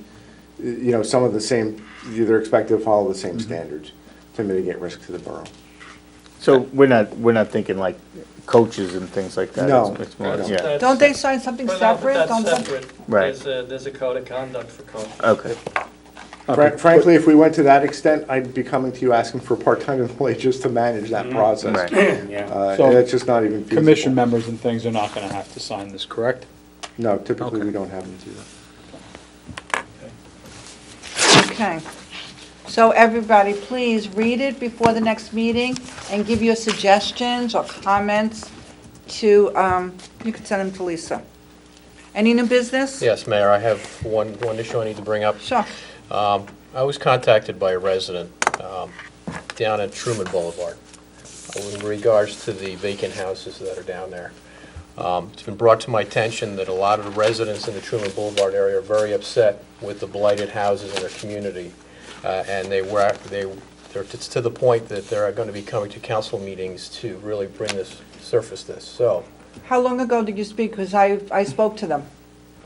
some of the same, they're expected to follow the same standards to mitigate risk to the borough. So we're not thinking like coaches and things like that? No. It's more, That's- yeah, that's- Don't they sign something Well, no, but separate? that's Don't some- separate. Right. There's a code of conduct for coaches. okay. Frankly, if we went to that extent, I'd be coming to you asking for a part-time employee just to manage that process. Right. Yeah. So, That's just not even feasible. Commission members and things are not going to have to sign this, correct? No, typically Okay. we don't have them do that. Okay. So everybody, please read it before the next meeting and give your suggestions or comments to, you can send them to Lisa. Any new business? Yes, Mayor, I have one issue I need to bring up. Sure. I was contacted by a resident down at Truman Boulevard in regards to the vacant houses that are down there. It's been brought to my attention that a lot of the residents in the Truman Boulevard area are very upset with the blighted houses in their community. And it's to the point that they're going to be coming to council meetings to really surface this. So How long ago did you speak? Because I spoke to them.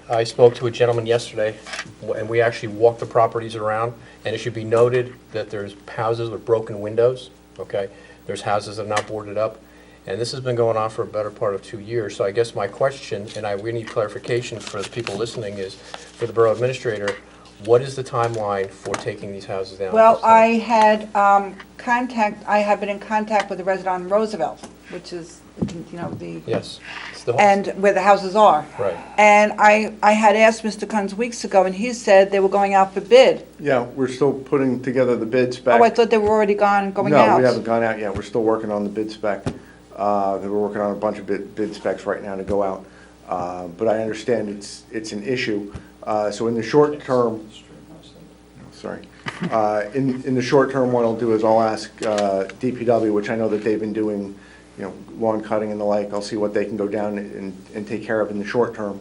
I spoke to a gentleman yesterday, and we actually walked the properties around, and it should be noted that there's houses with broken windows, okay? There's houses that are not boarded up, And this has been going on for a better part of 2 years. So I guess my question, and we need clarification for the people listening, is for the borough administrator, what is the timeline for taking these houses down? Well, I had I have been in contact with the resident on Roosevelt, which is, you know, the, Yes. It's the- and where the houses are. Right. And I had asked Mr. Kunz weeks ago, and he said they were going out for bid. Yeah, we're still putting together the bid spec. Oh, I thought they were already going out. No, we haven't gone out yet. We're still working on the bid spec. We're working on a bunch of bid specs right now to go out. But I understand it's an issue. So in the short term, sorry, in the short term, what I'll do is I'll ask DPW, which I know that they've been doing, you know, lawn cutting and the like. I'll see what they can go down and take care of in the short term.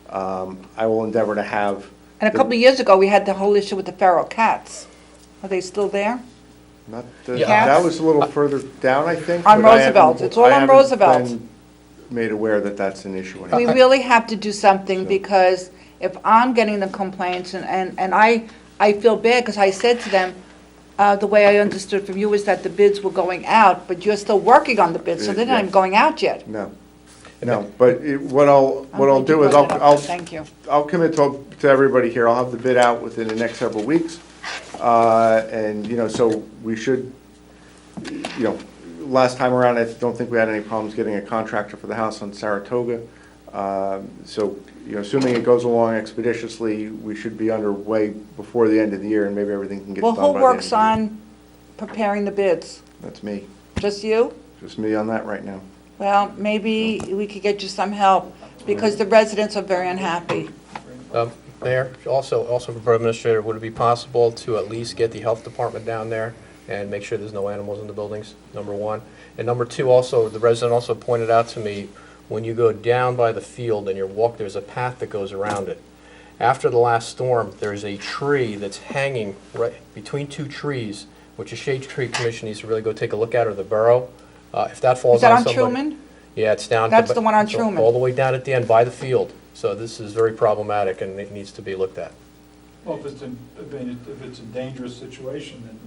I will endeavor to have. And a couple of years ago, we had the whole issue with the feral cats. Are they still there? Not Yeah. that was a little further down, I think. On but I haven't- Roosevelt. It's all I on haven't Roosevelt. been made aware that that's an issue. We really have to do something, because if I'm getting the complaints, and I feel bad, because I said to them, the way I understood from you is that the bids were going out, but you're still working on the bids, so they're not even going out yet. No, but what I'll glad do you is brought that up. I'll Thank you. I'll commit to everybody here. I'll have the bid out within the next several weeks. And, you know, so we should, you know, last time around, I don't think we had any problems getting a contractor for the house on Saratoga. So, you know, assuming it goes along expeditiously, we should be underway before the end of the year, and maybe everything can get Well, done by the who end of works the year. on preparing the bids? That's me, Just you? just me on that right now. Well, maybe we could get you some help, because the residents are very unhappy. Mayor, also for borough administrator, would it be possible to at least get the health department down there and make sure there's no animals in the buildings, number one? And number two, also, the resident also pointed out to me, when you go down by the field and you walk, there's a path that goes around it. After the last storm, there's a tree that's hanging right between two trees, which the Shade Tree Commission needs to really go take a look at, or the borough. If that falls Is that on on somebody. Truman? Yeah, it's down. That's the one on it's Truman. All the way down at the end by the field. So this is very problematic, and it needs to be looked at. Well, if it's a dangerous situation, then.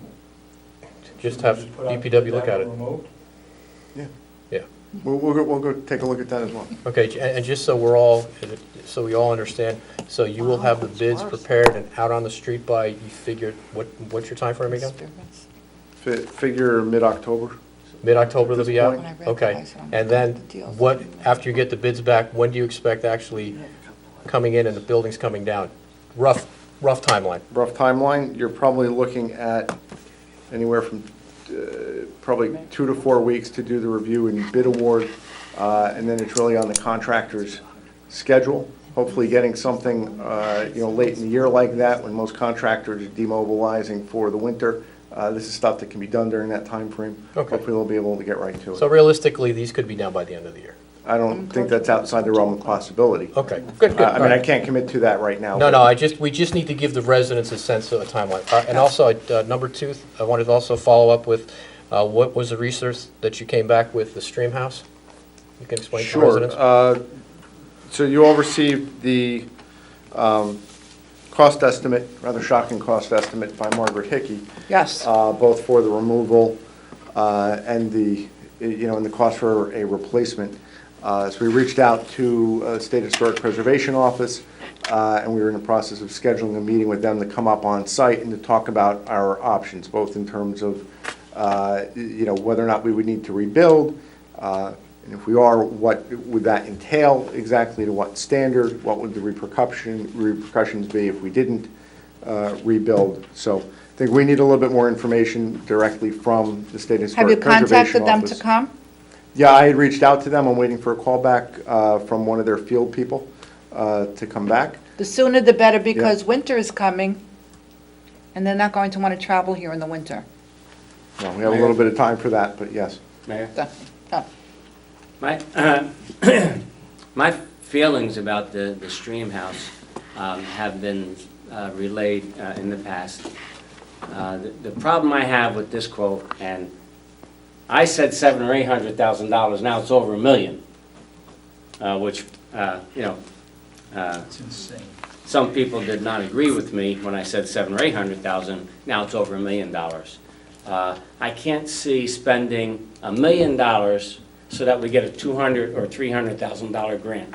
Just have DPW look at it. Yeah. We'll go take a look at that as well. Okay, and just so we all understand, so you will have the bids prepared and out on the street by, you figured, what's your time frame again? Figure mid-October. Mid-October they'll be out? When I read Okay, the price, I don't and know then the deals. what, after you get the bids back, when do you expect actually coming in and the buildings coming down? Rough timeline. Rough timeline, you're probably looking at anywhere from probably 2 to 4 weeks to do the review and bid award, and then it's really on the contractor's schedule. Hopefully getting something, you know, late in the year like that, when most contractors are demobilizing for the winter. This is stuff that can be done during that time frame. Okay. Hopefully they'll be able to get right to it. So realistically, these could be done by the end of the year? I don't think that's outside the realm of possibility. Okay, good. I mean, I can't commit to that right now. No, but- we just need to give the residents a sense of a timeline. And also, number two, I wanted to also follow up with, what was the research that you came back with, the Stream House? You can explain to residents? Sure. So you all received the cost estimate, rather shocking cost estimate by Margaret Hickey, Yes. both for the removal and the, you know, and the cost for a replacement. So we reached out to State Historic Preservation Office, and we were in the process of scheduling a meeting with them to come up on site and to talk about our options, both in terms of, you know, whether or not we would need to rebuild, and if we are, what would that entail exactly, to what standard, what would the repercussions be if we didn't rebuild. So I think we need a little bit more information directly from the State Have you Historic Preservation contacted them Office. to come? Yeah, I had reached out to them. I'm waiting for a call back from one of their field people to come back. The sooner the better, because winter is coming, and they're not going to want to travel here in the winter. Well, we have a little bit of time for that, but yes. Mayor? Oh. My feelings about the Stream House have been relayed in the past. The problem I have with this quote, and I said $700,000 or $800,000, now it's over $1 million, which, you know, It's insane. some people did not agree with me when I said $700,000 or $800,000, now it's over $1 million. I can't see spending $1 million so that we get a $200,000 or $300,000 grant.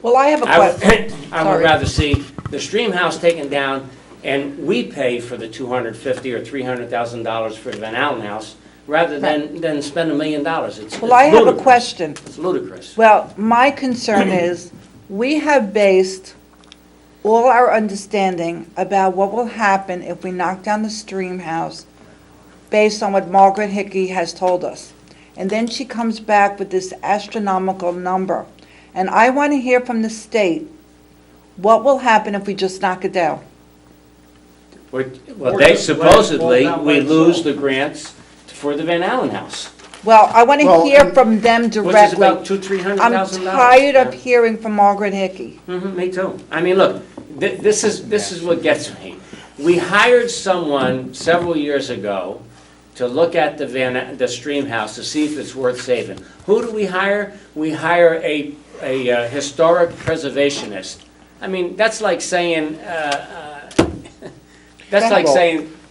Well, I have a I would, question. I would Sorry. rather see the stream house taken down, and we pay for the $250,000 or $300,000 for the Van Allen house, rather than spend $1 million. It's Well, I have a ludicrous. question. It's ludicrous. Well, my concern is, we have based all our understanding about what will happen if we knock down the stream house based on what Margaret Hickey has told us. And then she comes back with this astronomical number. And I want to hear from the state, what will happen if we just knock it down? Well, they supposedly, Well, we that's lose all. the grants for the Van Allen house, Well, I want to Well, hear from them which is directly. about $200,000-$300,000. I'm tired of hearing from Margaret Hickey. Me too. I mean, look, this is what gets me. We hired someone several years ago to look at the stream house to see if it's worth saving. Who do we hire? We hire a historic preservationist. I mean, that's like saying,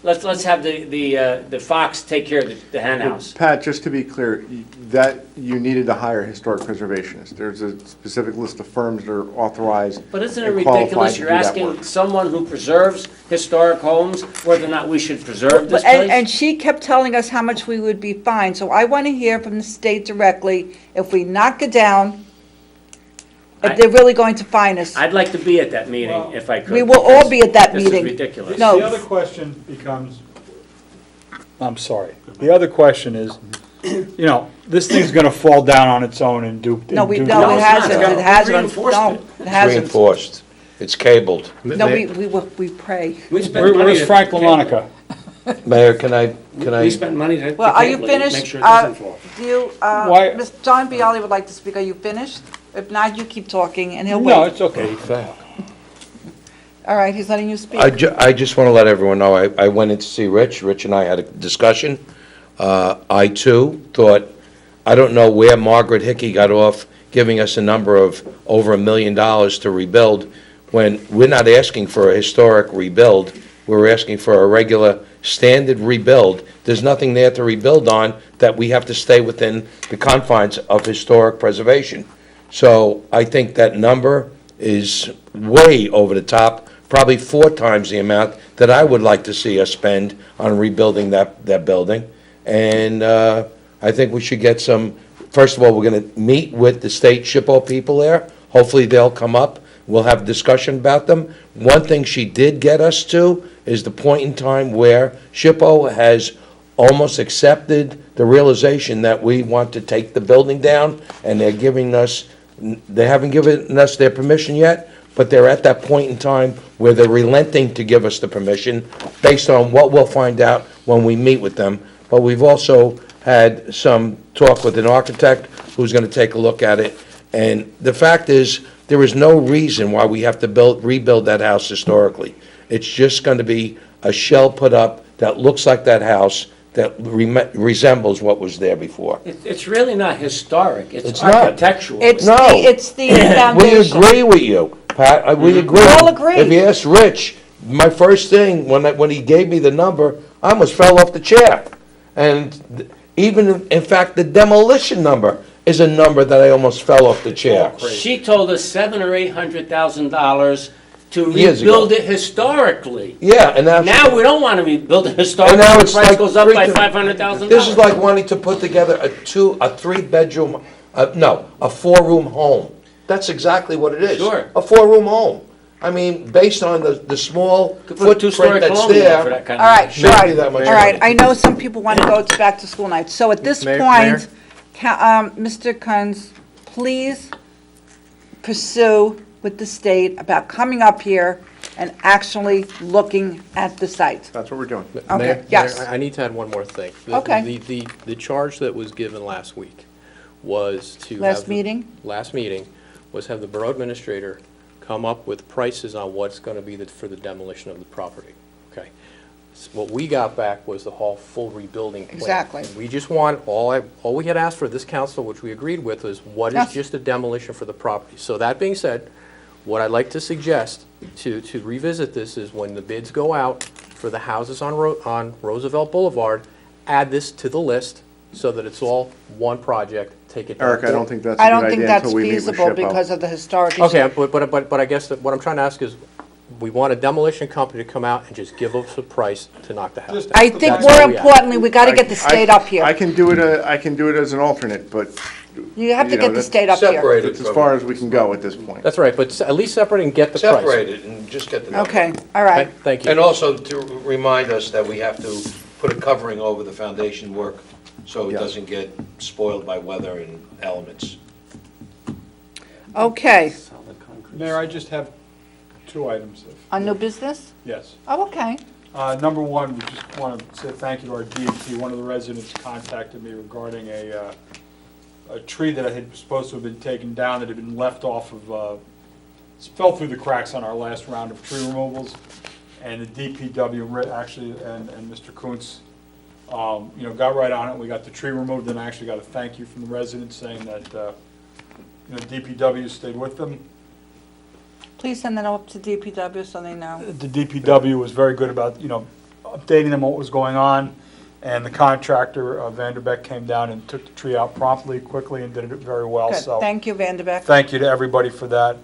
let's have the fox take care of the hen house. Pat, just to be clear, that you needed to hire a historic preservationist. There's a specific list of firms that are authorized But isn't it and qualified ridiculous? to You're do that asking work. someone who preserves historic homes whether or not we should preserve this And place? she kept telling us how much we would be fined, so I want to hear from the state directly, if we knock it down, if they're really going to fine us. I'd like to be at that meeting if I could. We will all be at that This meeting. is ridiculous. No. The other question becomes, I'm sorry, the other question is, you know, this thing's gonna fall down on its own and do. No, and do it it's not. hasn't, it We hasn't, reinforced no, it. it It's hasn't. reinforced. It's cabled. No, we pray. We spent money Where's to- Frank LaMonica? Mayor, can I? We spent money to Well, are you cable it, finished? make sure it doesn't fall. Do you, Why- Ms. John Bialy would like to speak, are you finished? If not, you keep talking, and he'll No, wait. it's okay. All right, he's letting you speak. I just want to let everyone know, I went in to see Rich. Rich and I had a discussion. I too thought, I don't know where Margaret Hickey got off giving us a number of over $1 million to rebuild, when we're not asking for a historic rebuild, we're asking for a regular standard rebuild. There's nothing there to rebuild on, that we have to stay within the confines of historic preservation. So I think that number is way over the top, probably 4 times the amount that I would like to see us spend on rebuilding that building. And I think we should get some, first of all, we're going to meet with the state SHPO people there. Hopefully they'll come up. We'll have a discussion about them. One thing she did get us to is the point in time where SHPO has almost accepted the realization that we want to take the building down, and they're giving us, they haven't given us their permission yet, but they're at that point in time where they're relenting to give us the permission based on what we'll find out when we meet with them. But we've also had some talk with an architect who's going to take a look at it. And the fact is, there is no reason why we have to rebuild that house historically. It's just going to be a shell put up that looks like that house, that resembles what was there before. It's really not historic, it's It's not. architectural. It's No. it's the foundation. We agree with you, Pat, we agree. all agree. If you ask Rich, my first thing, when he gave me the number, I almost fell off the chair. And even, in fact, the demolition number is a number that I almost fell off the chair. She told us $700,000 or $800,000 to Years ago. rebuild it historically. Yeah, and Now we don't want to rebuild it historically, And now the it's price like goes up by freaking- $500,000. This is like wanting to put together a 3-bedroom, a 4-room home. That's exactly what it is. Sure. A 4-room home. I mean, based on the small Could put a two-story footprint that's colonial for there. that kind All of right, money. all Shouldn't be right, that all much right. money. I know some people want to go to back to school night. So at this Mayor- point, Mr. Kunz, please pursue with the state about coming up here and actually looking at the site. That's what we're doing. Okay, Mayor, yes. I need to add one more thing. Okay. The charge that was given last week was to have... Last meeting? Last meeting was have the borough administrator come up with prices on what's going to be for the demolition of the property, okay? What we got back was the whole full rebuilding plan. Exactly. We just want, all we had asked for this council, which we agreed with, was what is Yes. just a demolition for the property. So that being said, what I'd like to suggest to revisit this is when the bids go out for the houses on Roosevelt Boulevard, add this to the list so that it's all one project, take it down. Eric, I don't think that's a I good don't think idea that's until we meet with feasible SHPO. because of the historic issue. Okay, but I guess that what I'm trying to ask is, we want a demolition company to come out and just give us a price to knock the house down. I think That's more where we at. importantly, we gotta get the state up I here. can do it as an alternate, but. You have to you know, get the that's state up here. Separate it That's as far as we can go at this point. That's right, but at least separate and get the price. Separate it and just get the number. Okay, all right. Okay, thank And you. also to remind us that we have to put a covering over the foundation work so it Yeah. doesn't get spoiled by weather and elements. Okay, Mayor, I just have 2 items. on new business? Yes. Oh, okay. Number one, we just want to say thank you to our DOT. One of the residents contacted me regarding a tree that had supposed to have been taken down that had been left off of, fell through the cracks on our last round of tree removals. And the DPW actually, and Mr. Kuntz, got right on it. We got the tree removed, and I actually got a thank you from the residents saying that, DPW stayed with them. Please send that up to DPW so they know. The DPW was very good about, updating them what was going on, and the contractor, Vanderbeck, came down and took the tree out promptly, quickly, and did it very well, Good, so. thank you, Vanderbeck. Thank you to everybody for that.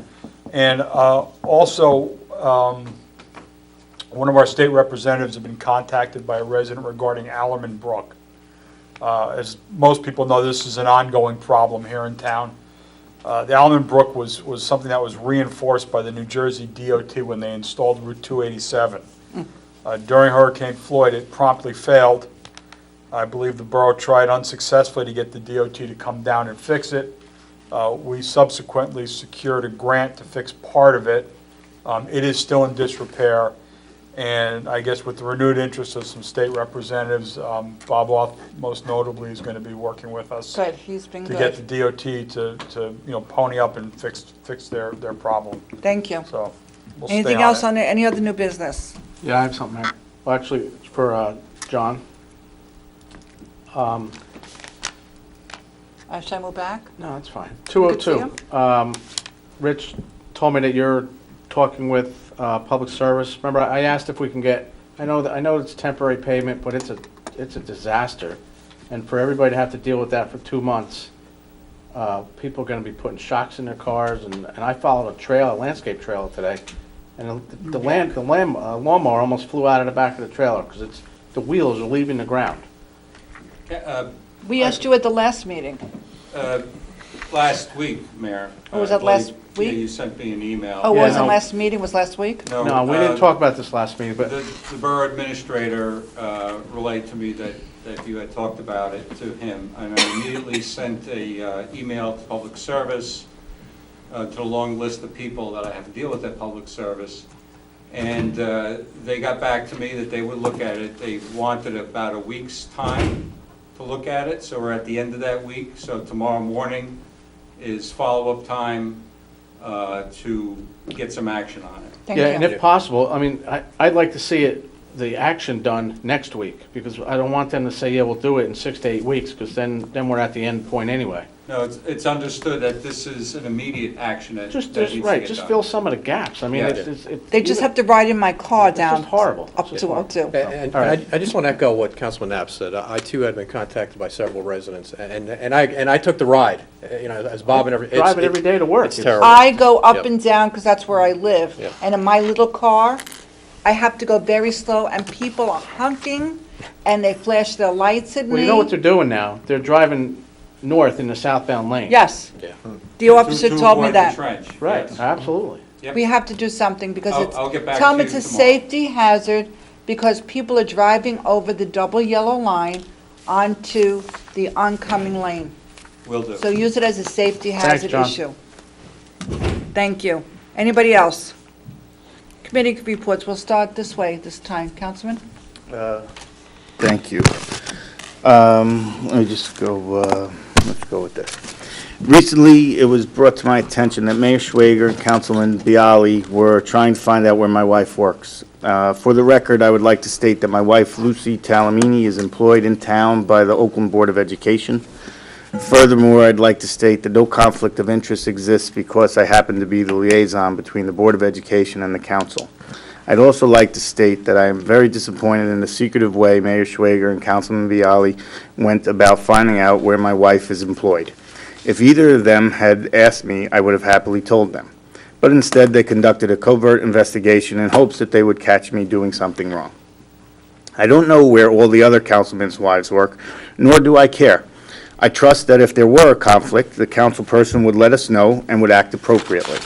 And also, one of our state representatives have been contacted by a resident regarding Allerman Brook. As most people know, this is an ongoing problem here in town. The Allerman Brook was something that was reinforced by the New Jersey DOT when they installed Route 287. During Hurricane Floyd, it promptly failed. I believe the borough tried unsuccessfully to get the DOT to come down and fix it. We subsequently secured a grant to fix part of it. It is still in disrepair, and I guess with the renewed interest of some state representatives, Bob Roth most notably is going to be working with us Good, he's been to get good. the DOT to pony up and fix their problem. Thank you. So we'll stay Anything else it. on any other new business? Yeah, I have something, Mayor. Well, actually, it's for John. Should I move back? No, that's fine. Good to see 202. Rich told me that you're talking with Public Service. Remember, I asked if we can get, I know it's temporary payment, but it's a disaster. And for everybody to have to deal with that for 2 months, people are going to be putting shocks in their cars. And I followed a landscape trailer today, and the lawnmower almost flew out of the back of the trailer because the wheels are leaving the ground. We asked you at the last meeting. Last week, Mayor. Oh, was that last week? Yeah, you sent me an email. Oh, Yeah, wasn't no. last meeting, was last week? No, we didn't talk about this last meeting, but The borough administrator relayed to me that you had talked about it to him, and I immediately sent a email to Public Service, to the long list of people that I have to deal with at Public Service, and they got back to me that they would look at it. They wanted about a week's time to look at it, so we're at the end of that week, so tomorrow morning is follow-up time to get some action on it. Thank yeah, and you. if possible, I mean, I'd like to see the action done next week, because I don't want them to say, yeah, we'll do it in 6 to 8 weeks, because then we're at the end point anyway. No, it's understood that this is an immediate action that needs to get done. Just fill some of the gaps. I mean, Yeah. They just have to ride in my car It's down just horrible. up to 202. And All right. I just want to echo what Councilman Knapp said. I too had been contacted by several residents, and I took the ride, as Bob and every. Drive it every day to work. It's terrible. I go up Yep. and down because that's where I live. Yep. And in my little car, I have to go very slow and people are honking and they flash their lights at me. Well, you know what they're doing now? They're driving north in the southbound lane. Yes. Yeah. The officer To told me avoid the that. trench, Right, yes. absolutely. Yep. We have to do something because I'll get back tell to me you it's a tomorrow. safety hazard because people are driving over the double yellow line onto the oncoming lane. Will do. So use it as a safety Thanks, hazard John. issue. Thank you. Anybody else? Committee reports, we'll start this way this time. Councilman? Thank you. Let me just go, let's go with this. Recently, it was brought to my attention that Mayor Schwager and Councilman Bialy were trying to find out where my wife works. For the record, I would like to state that my wife, Lucy Talamini, is employed in town by the Oakland Board of Education. Furthermore, I'd like to state that no conflict of interest exists because I happen to be the liaison between the Board of Education and the council. I'd also like to state that I am very disappointed in the secretive way Mayor Schwager and Councilman Viali went about finding out where my wife is employed. If either of them had asked me, I would have happily told them. But instead, they conducted a covert investigation in hopes that they would catch me doing something wrong. I don't know where all the other councilmen's wives work, nor do I care. I trust that if there were a conflict, the council person would let us know and would act appropriately.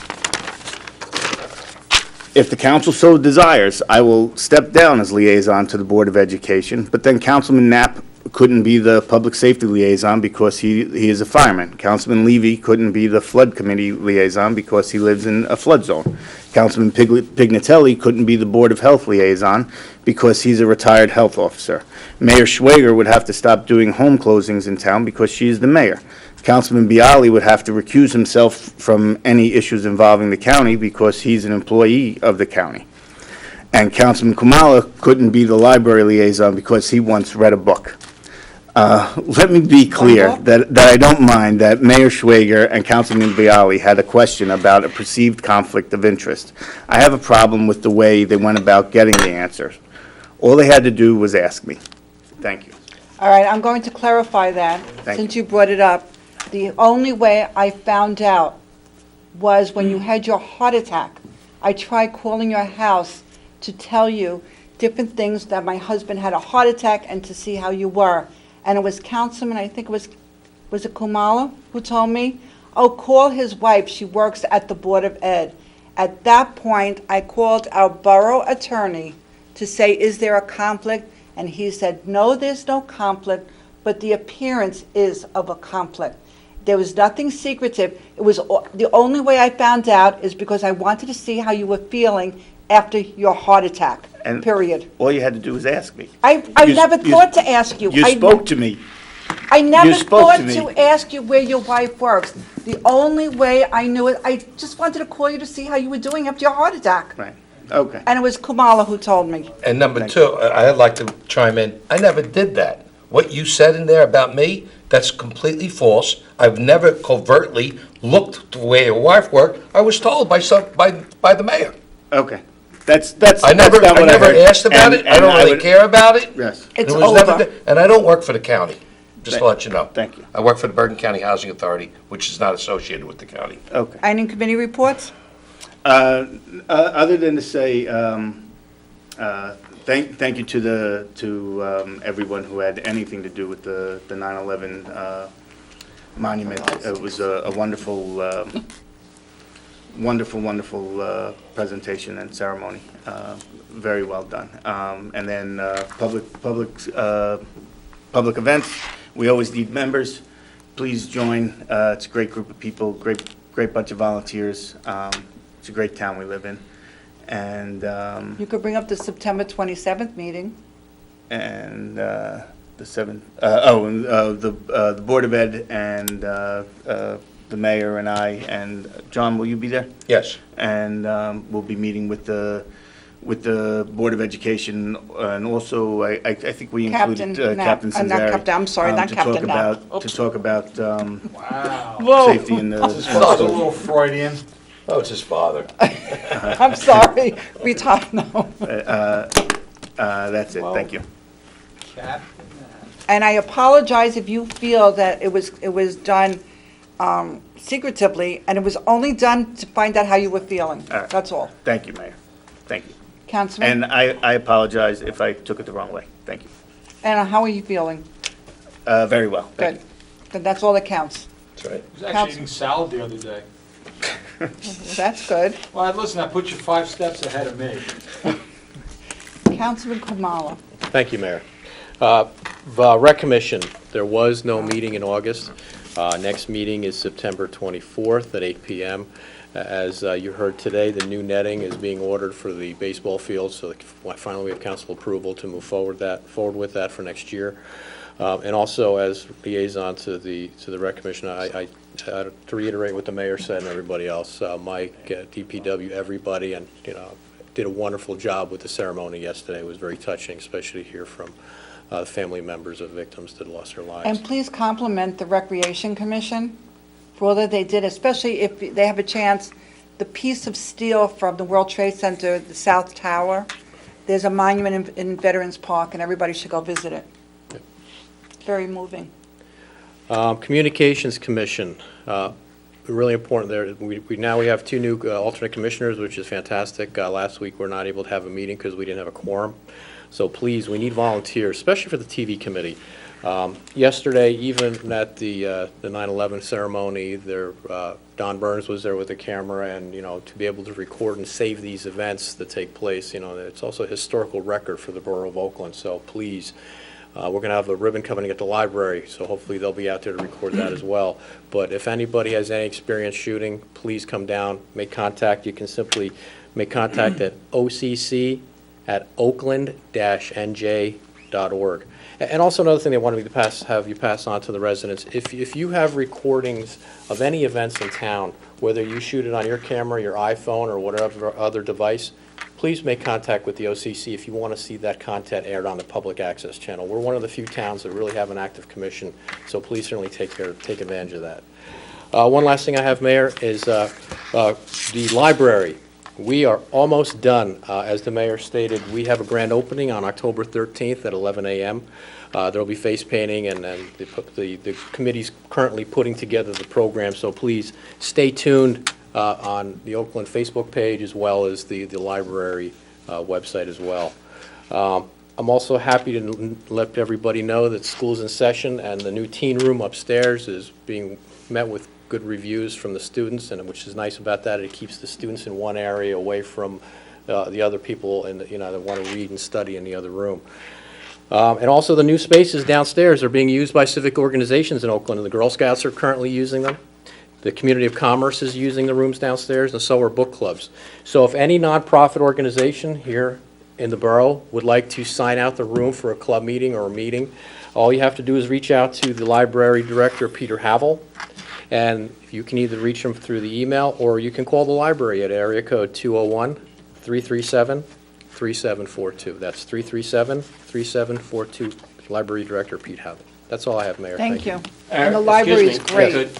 If the council so desires, I will step down as liaison to the Board of Education, but then Councilman Knapp couldn't be the public safety liaison because he is a fireman. Councilman Levy couldn't be the flood committee liaison because he lives in a flood zone. Councilman Pignatelli couldn't be the Board of Health liaison because he's a retired health officer. Mayor Schwager would have to stop doing home closings in town because she is the mayor. Councilman Bialy would have to recuse himself from any issues involving the county because he's an employee of the county. And Councilman Kumala couldn't be the library liaison because he once read a book. Let me be clear that I don't mind that Mayor Schwager and Councilman Bialy had a question about a perceived conflict of interest. I have a problem with the way they went about getting the answers. All they had to do was ask me. Thank you. All right, I'm going to clarify that, since you brought it up. The only way I found out was when you had your heart attack. I tried calling your house to tell you different things, that my husband had a heart attack, and to see how you were. And it was Councilman, I think it was it Kumala, who told me, oh, call his wife, she works at the Board of Ed. At that point, I called our borough attorney to say, is there a conflict? And he said, no, there's no conflict, but the appearance is of a conflict. There was nothing secretive. It was the only way I found out is because I wanted to see how you were feeling after your heart attack, And period. all you had to do was ask me. I never thought to ask you. You spoke to me. I never spoke thought to me. to ask you where your wife works. The only way I knew it, I just wanted to call you to see how you were doing after your heart attack. Right, okay. And it was Kumala who told me. And number two, I'd like to chime in. I never did that. What you said in there about me, that's completely false. I've never covertly looked to where your wife worked. I was told by the mayor. Okay. That's I never not what I heard. asked about it. I don't really would- care about it. Yes. It's It was never over. and I don't work for the county, just to let you know. Thank you. I work for the Bergen County Housing Authority, which is not associated with the county. Okay. And in committee reports? Other than to say, thank you to everyone who had anything to do with the 9/11 monument. It was a wonderful, wonderful presentation and ceremony. Very well done. And then public events. We always need members. Please join. It's a great group of people. Great bunch of volunteers. It's a great town we live in. And You could bring up the September 27th meeting. the 7th, the Board of Ed and the mayor and I, and John, will you be there? Yes. And we'll be meeting with the Board of Education, and also, I think we included Captain Knapp. Captain Not Sanzari. Captain, I'm sorry, not Captain Knapp. To talk about Wow. safety in the This is a little Freudian. Oh, it's his father. I'm sorry, retired now. That's it, thank you. And I apologize if you feel that it was done secretively, and it was only done to find out how you were feeling. All right. That's all. Thank you, Mayor. Thank you. Councilman? And I apologize if I took it the wrong way. Thank you. And how are you feeling? Very well. Thank Good. Then that's all that counts. That's right. I was actually eating salad the other day. That's good. Well, listen, I put you 5 steps ahead of me. Councilman Kamala. Thank you, Mayor. The Rec Commission, there was no meeting in August. Next meeting is September 24th at 8 p.m. As you heard today, the new netting is being ordered for the baseball field, so finally we have council approval to move forward with that for next year. And also, as liaison to the Rec Commission, I to reiterate what the mayor said and everybody else, Mike, DPW, everybody, and did a wonderful job with the ceremony yesterday. It was very touching, especially to hear from family members of victims that lost their lives. And please compliment the Recreation Commission for all that they did, especially if they have a chance the piece of steel from the World Trade Center, the South Tower, there's a monument in Veterans Park, and everybody should go visit it. Very moving. Communications Commission, really important there. We have 2 new alternate commissioners, which is fantastic. Last week, we're not able to have a meeting because we didn't have a quorum. So please, we need volunteers, especially for the TV committee. Yesterday, even at the 9/11 ceremony, Don Burns was there with a camera, and, to be able to record and save these events that take place, it's also a historical record for the borough of Oakland. So please, we're going to have a ribbon cutting at the library, so hopefully they'll be out there to record that as well. But if anybody has any experience shooting, please come down, make contact. You can simply make contact at occ@oakland-nj.org. And also another thing they wanted me to have you pass on to the residents, if you have recordings of any events in town, whether you shoot it on your camera, your iPhone, or whatever other device, please make contact with the OCC if you want to see that content aired on the public access channel. We're one of the few towns that really have an active commission, so please certainly take advantage of that. One last thing I have, Mayor, is the library. We are almost done. As the mayor stated, we have a grand opening on October 13th at 11 a.m. There will be face painting, and the committee's currently putting together the program, so please stay tuned on the Oakland Facebook page as well as the library website as well. I'm also happy to let everybody know that school's in session, and the new teen room upstairs is being met with good reviews from the students, and which is nice about that. It keeps the students in one area away from the other people that want to read and study in the other room. And also the new spaces downstairs are being used by civic organizations in Oakland, and the Girl Scouts are currently using them. The Community of Commerce is using the rooms downstairs, and so are book clubs. So if any nonprofit organization here in the borough would like to sign out the room for a club meeting or a meeting, all you have to do is reach out to the library director, Peter Havel, and you can either reach him through the email, or you can call the library at area code 201-337-3742. That's 337-3742, Library Director Pete Havel. That's all I have, Mayor. Thank you. Eric, And the library is excuse me. great.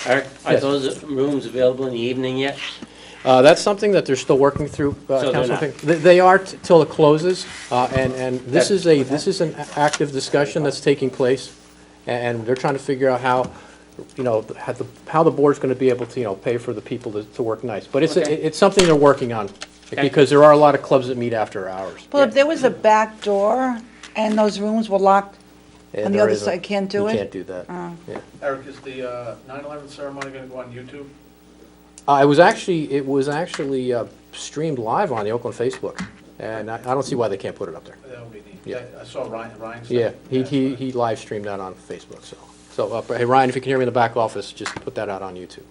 Eric, are Yes. those rooms available in the evening yet? That's something that they're still working through, So they're Councilman. not. They are till it closes, and this is an active discussion that's taking place, and they're trying to figure out how the board's going to be able to, pay for the people to work nights. But Okay. it's something they're working on, because there are a lot of clubs that meet after hours. Well, if there was a back door and those rooms were locked And on the there other isn't. side, can't do it? You can't do that. Oh. Yeah. Eric, is the 9/11 ceremony going to go on YouTube? It was actually streamed live on the Oakland Facebook, and I don't see why they can't put it up there. That would be neat. Yeah. I saw Ryan. Yeah, he live streamed that on Facebook, so. Hey, Ryan, if you can hear me in the back office, just put that out on YouTube.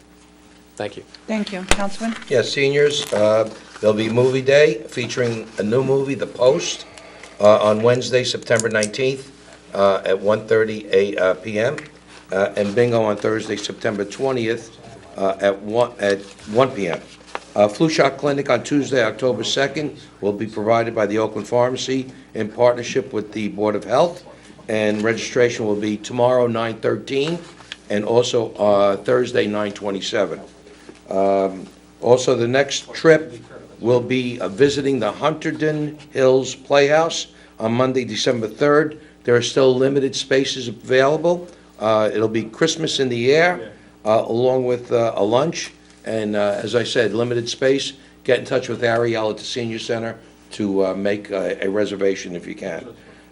Thank you. Thank you. Councilman? Yes, seniors, there'll be movie day featuring a new movie, The Post, on Wednesday, September 19th, at 1:30 p.m., and bingo on Thursday, September 20th, at 1 p.m. Flu shot clinic on Tuesday, October 2nd, will be provided by the Oakland Pharmacy in partnership with the Board of Health, and registration will be tomorrow, 9/13, and also Thursday, 9/27. Also, the next trip will be visiting the Hunterdon Hills Playhouse on Monday, December 3rd. There are still limited spaces available. It'll be Christmas in the air, along with a lunch, and as I said, limited space. Get in touch with Ariel at the Senior Center to make a reservation if you can.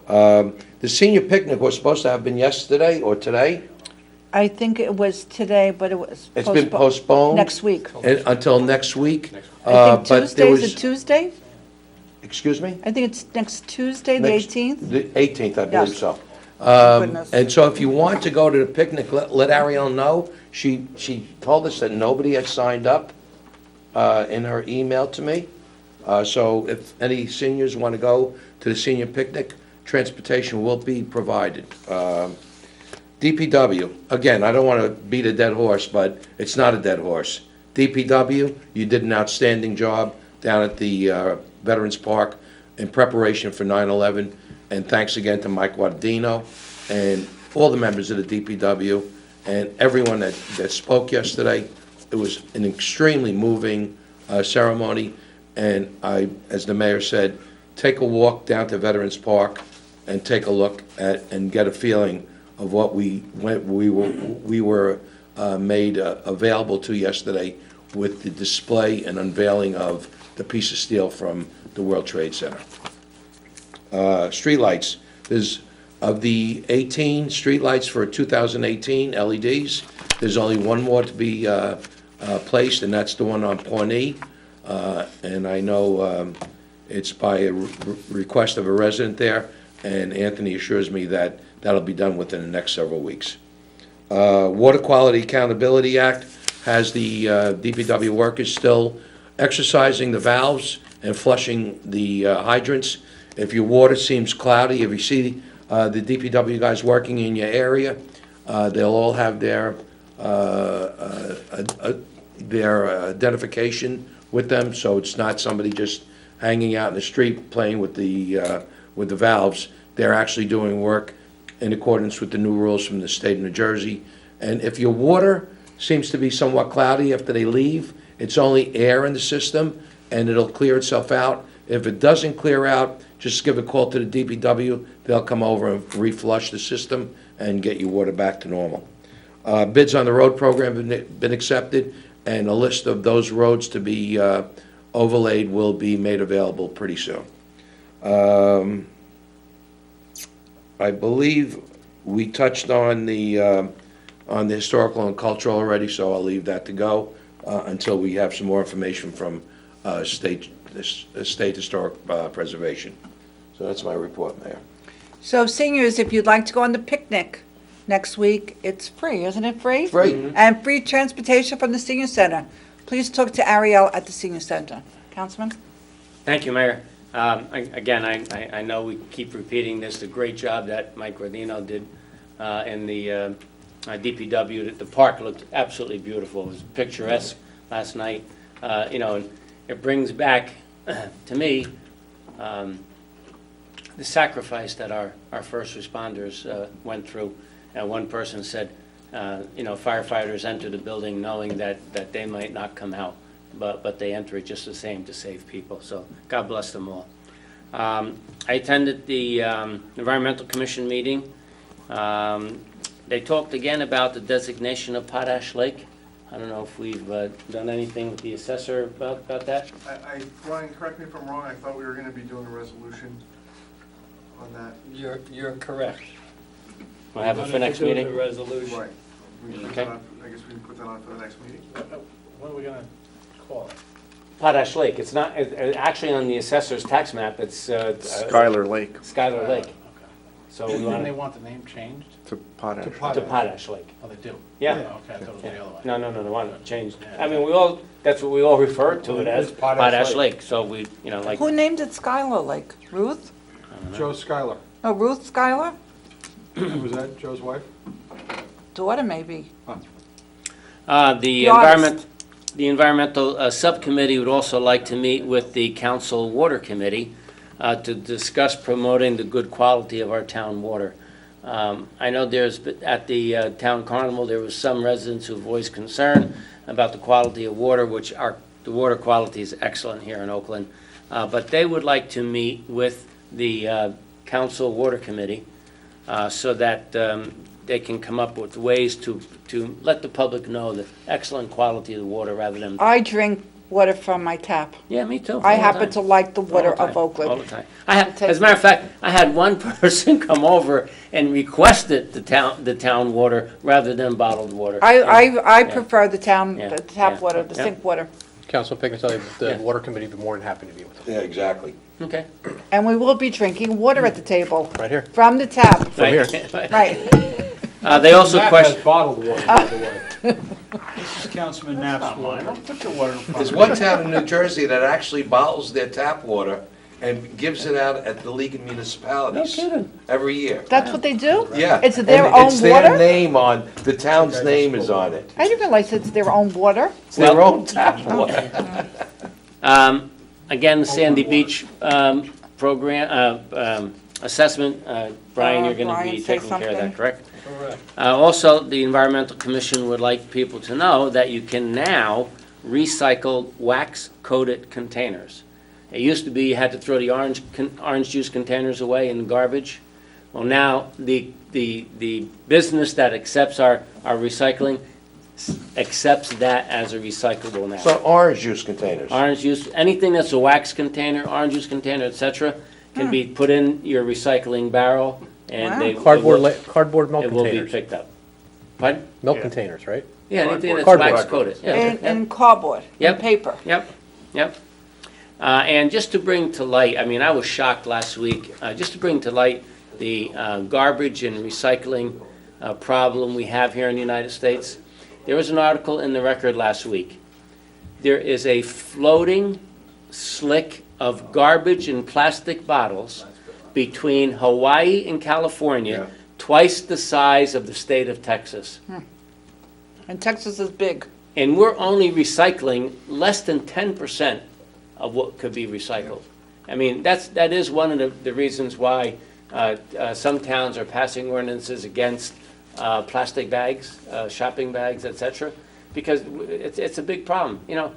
The senior picnic was supposed to have been yesterday or today. I think it was today, but it was It's been postponed. next week. Until next week. I think But there Tuesday, is was- it Tuesday? Excuse me? I think it's next Tuesday, the Next- 18th? The 18th, I believe Yes. so. Goodness. And so if you want to go to the picnic, let Ariel know. She told us that nobody had signed up in her email to me. So if any seniors want to go to the senior picnic, transportation will be provided. DPW, again, I don't want to beat a dead horse, but it's not a dead horse. DPW, you did an outstanding job down at the Veterans Park in preparation for 9/11, and thanks again to Mike Guardino and all the members of the DPW and everyone that spoke yesterday. it was an extremely moving ceremony, and I, as the mayor said, take a walk down to Veterans Park and take a look at, and get a feeling of what we were made available to yesterday with the display and unveiling of the piece of steel from the World Trade Center. Streetlights, there's, of the 18 streetlights for 2018 LEDs, there's only one more to be placed, and that's the one on Pawnee. And I know it's by a request of a resident there, and Anthony assures me that that'll be done within the next several weeks. Water Quality Accountability Act has the DPW workers still exercising the valves and flushing the hydrants. If your water seems cloudy, if you see the DPW guys working in your area, they'll all have their identification with them, so it's not somebody just hanging out in the street playing with the valves. They're actually doing work in accordance with the new rules from the state of New Jersey. And if your water seems to be somewhat cloudy after they leave, it's only air in the system, and it'll clear itself out. If it doesn't clear out, just give a call to the DPW. They'll come over and reflush the system and get your water back to normal. Bids on the road program have been accepted, and a list of those roads to be overlaid will be made available pretty soon. I believe we touched on the historical and cultural already, so I'll leave that to go until we have some more information from state historic preservation. So that's my report, Mayor. So seniors, if you'd like to go on the picnic next week, it's free, isn't it free? Free. And free transportation from the senior center. Please talk to Ariel at the senior center. Councilman? Thank you, Mayor. Again, I know we keep repeating this, the great job that Mike Rodino did in the DPW. The park looked absolutely beautiful. It was picturesque last night. And it brings back, to me, the sacrifice that our first responders went through. And one person said, firefighters enter the building knowing that they might not come out, but they enter it just the same to save people. So God bless them all. I attended the Environmental Commission meeting. They talked again about the designation of Potash Lake. I don't know if we've done anything with the assessor about that. Brian, correct me if I'm wrong, I thought we were going to be doing a resolution on that. You're correct. We'll have it for next meeting. The resolution. Right. Okay. I guess we can put that on for the next meeting. What are we gonna call it? Potash Lake. It's not, actually on the assessor's tax map, it's Skylar Lake. Skylar Lake. Okay. So we Didn't want they to want the name changed? To Potash. to Potash Lake. Oh, they do? Yeah. Okay, I thought it was the other way. No, they want to change. I mean, that's what we all refer to it as, Potash Lake. So we, like, Who named it Skylar Lake? Ruth? Joe Schuyler. Oh, Ruth Skylar? Was that Joe's wife? Daughter, maybe. the artist. environmental subcommittee would also like to meet with the council water committee to discuss promoting the good quality of our town water. I know at the town carnival, there was some residents who voiced concern about the quality of water, the water quality is excellent here in Oakland. But they would like to meet with the council water committee so that they can come up with ways to let the public know the excellent quality of the water rather than... I drink water from my tap. Yeah, me too. I all the happen time. to like the water All the of time, Oakland. all the time. As a matter of fact, I had one person come over and requested the town water rather than bottled water. I prefer the tap Yeah. water, the Yeah. sink water. Councilman Pignatelli, the Yeah. water committee would be more than happy to be with them. Yeah, exactly. Okay. And we will be drinking water at the table. Right here. From the tap. From here. Right. They also Knapp question. has bottled water, by the way. This is Councilman Knapp's water. Don't put your water in front There's of me. one town in New Jersey that actually bottles their tap water and gives it out at the League of Municipalities. No kidding. Every year. That's what they do? Yeah. It's their And own It's their water? name on, the town's name is on it. I didn't realize it's their own water. It's their own tap water. Again, the Sandy Beach program assessment. Brian, you're going to Brian, be say taking care of that, something. correct? Correct. Also, the Environmental Commission would like people to know that you can now recycle wax-coated containers. It used to be you had to throw the orange juice containers away in garbage. Well, now, the business that accepts our recycling accepts that as a recyclable now. So orange juice containers. Orange juice, anything that's a wax container, orange juice container, et cetera, can be put in your recycling barrel, and they. Cardboard milk It will be containers. picked up. Pardon? Milk Yeah. containers, right? Yeah, anything that's Cardboard. wax coated. Yeah, And cardboard, Yep. and paper. Yep, yep. And just to bring to light, I mean, I was shocked last week, just to bring to light the garbage and recycling problem we have here in the United States. There was an article in the Record last week. There is a floating slick of garbage and plastic bottles between Hawaii and California, twice the size of the state of Texas. And Texas is big. And we're only recycling less than 10% of what could be recycled. I mean, that is one of the reasons why some towns are passing ordinances against plastic bags, shopping bags, et cetera, because it's a big problem. You know,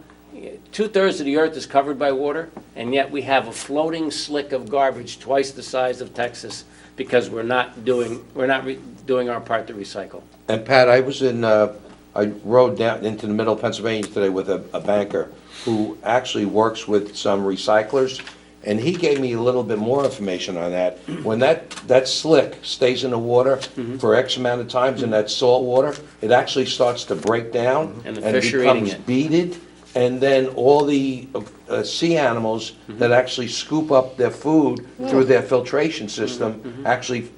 2/3 of the earth is covered by water, and yet we have a floating slick of garbage twice the size of Texas because we're not doing our part to recycle. And Pat, I rode down into the middle of Pennsylvania today with a banker who actually works with some recyclers, and he gave me a little bit more information on that. When that slick stays in the water for X amount of times in that salt water, it actually starts to break down And the and fish are eating becomes it. beaded, and then all the sea animals that actually scoop up their food through their filtration system actually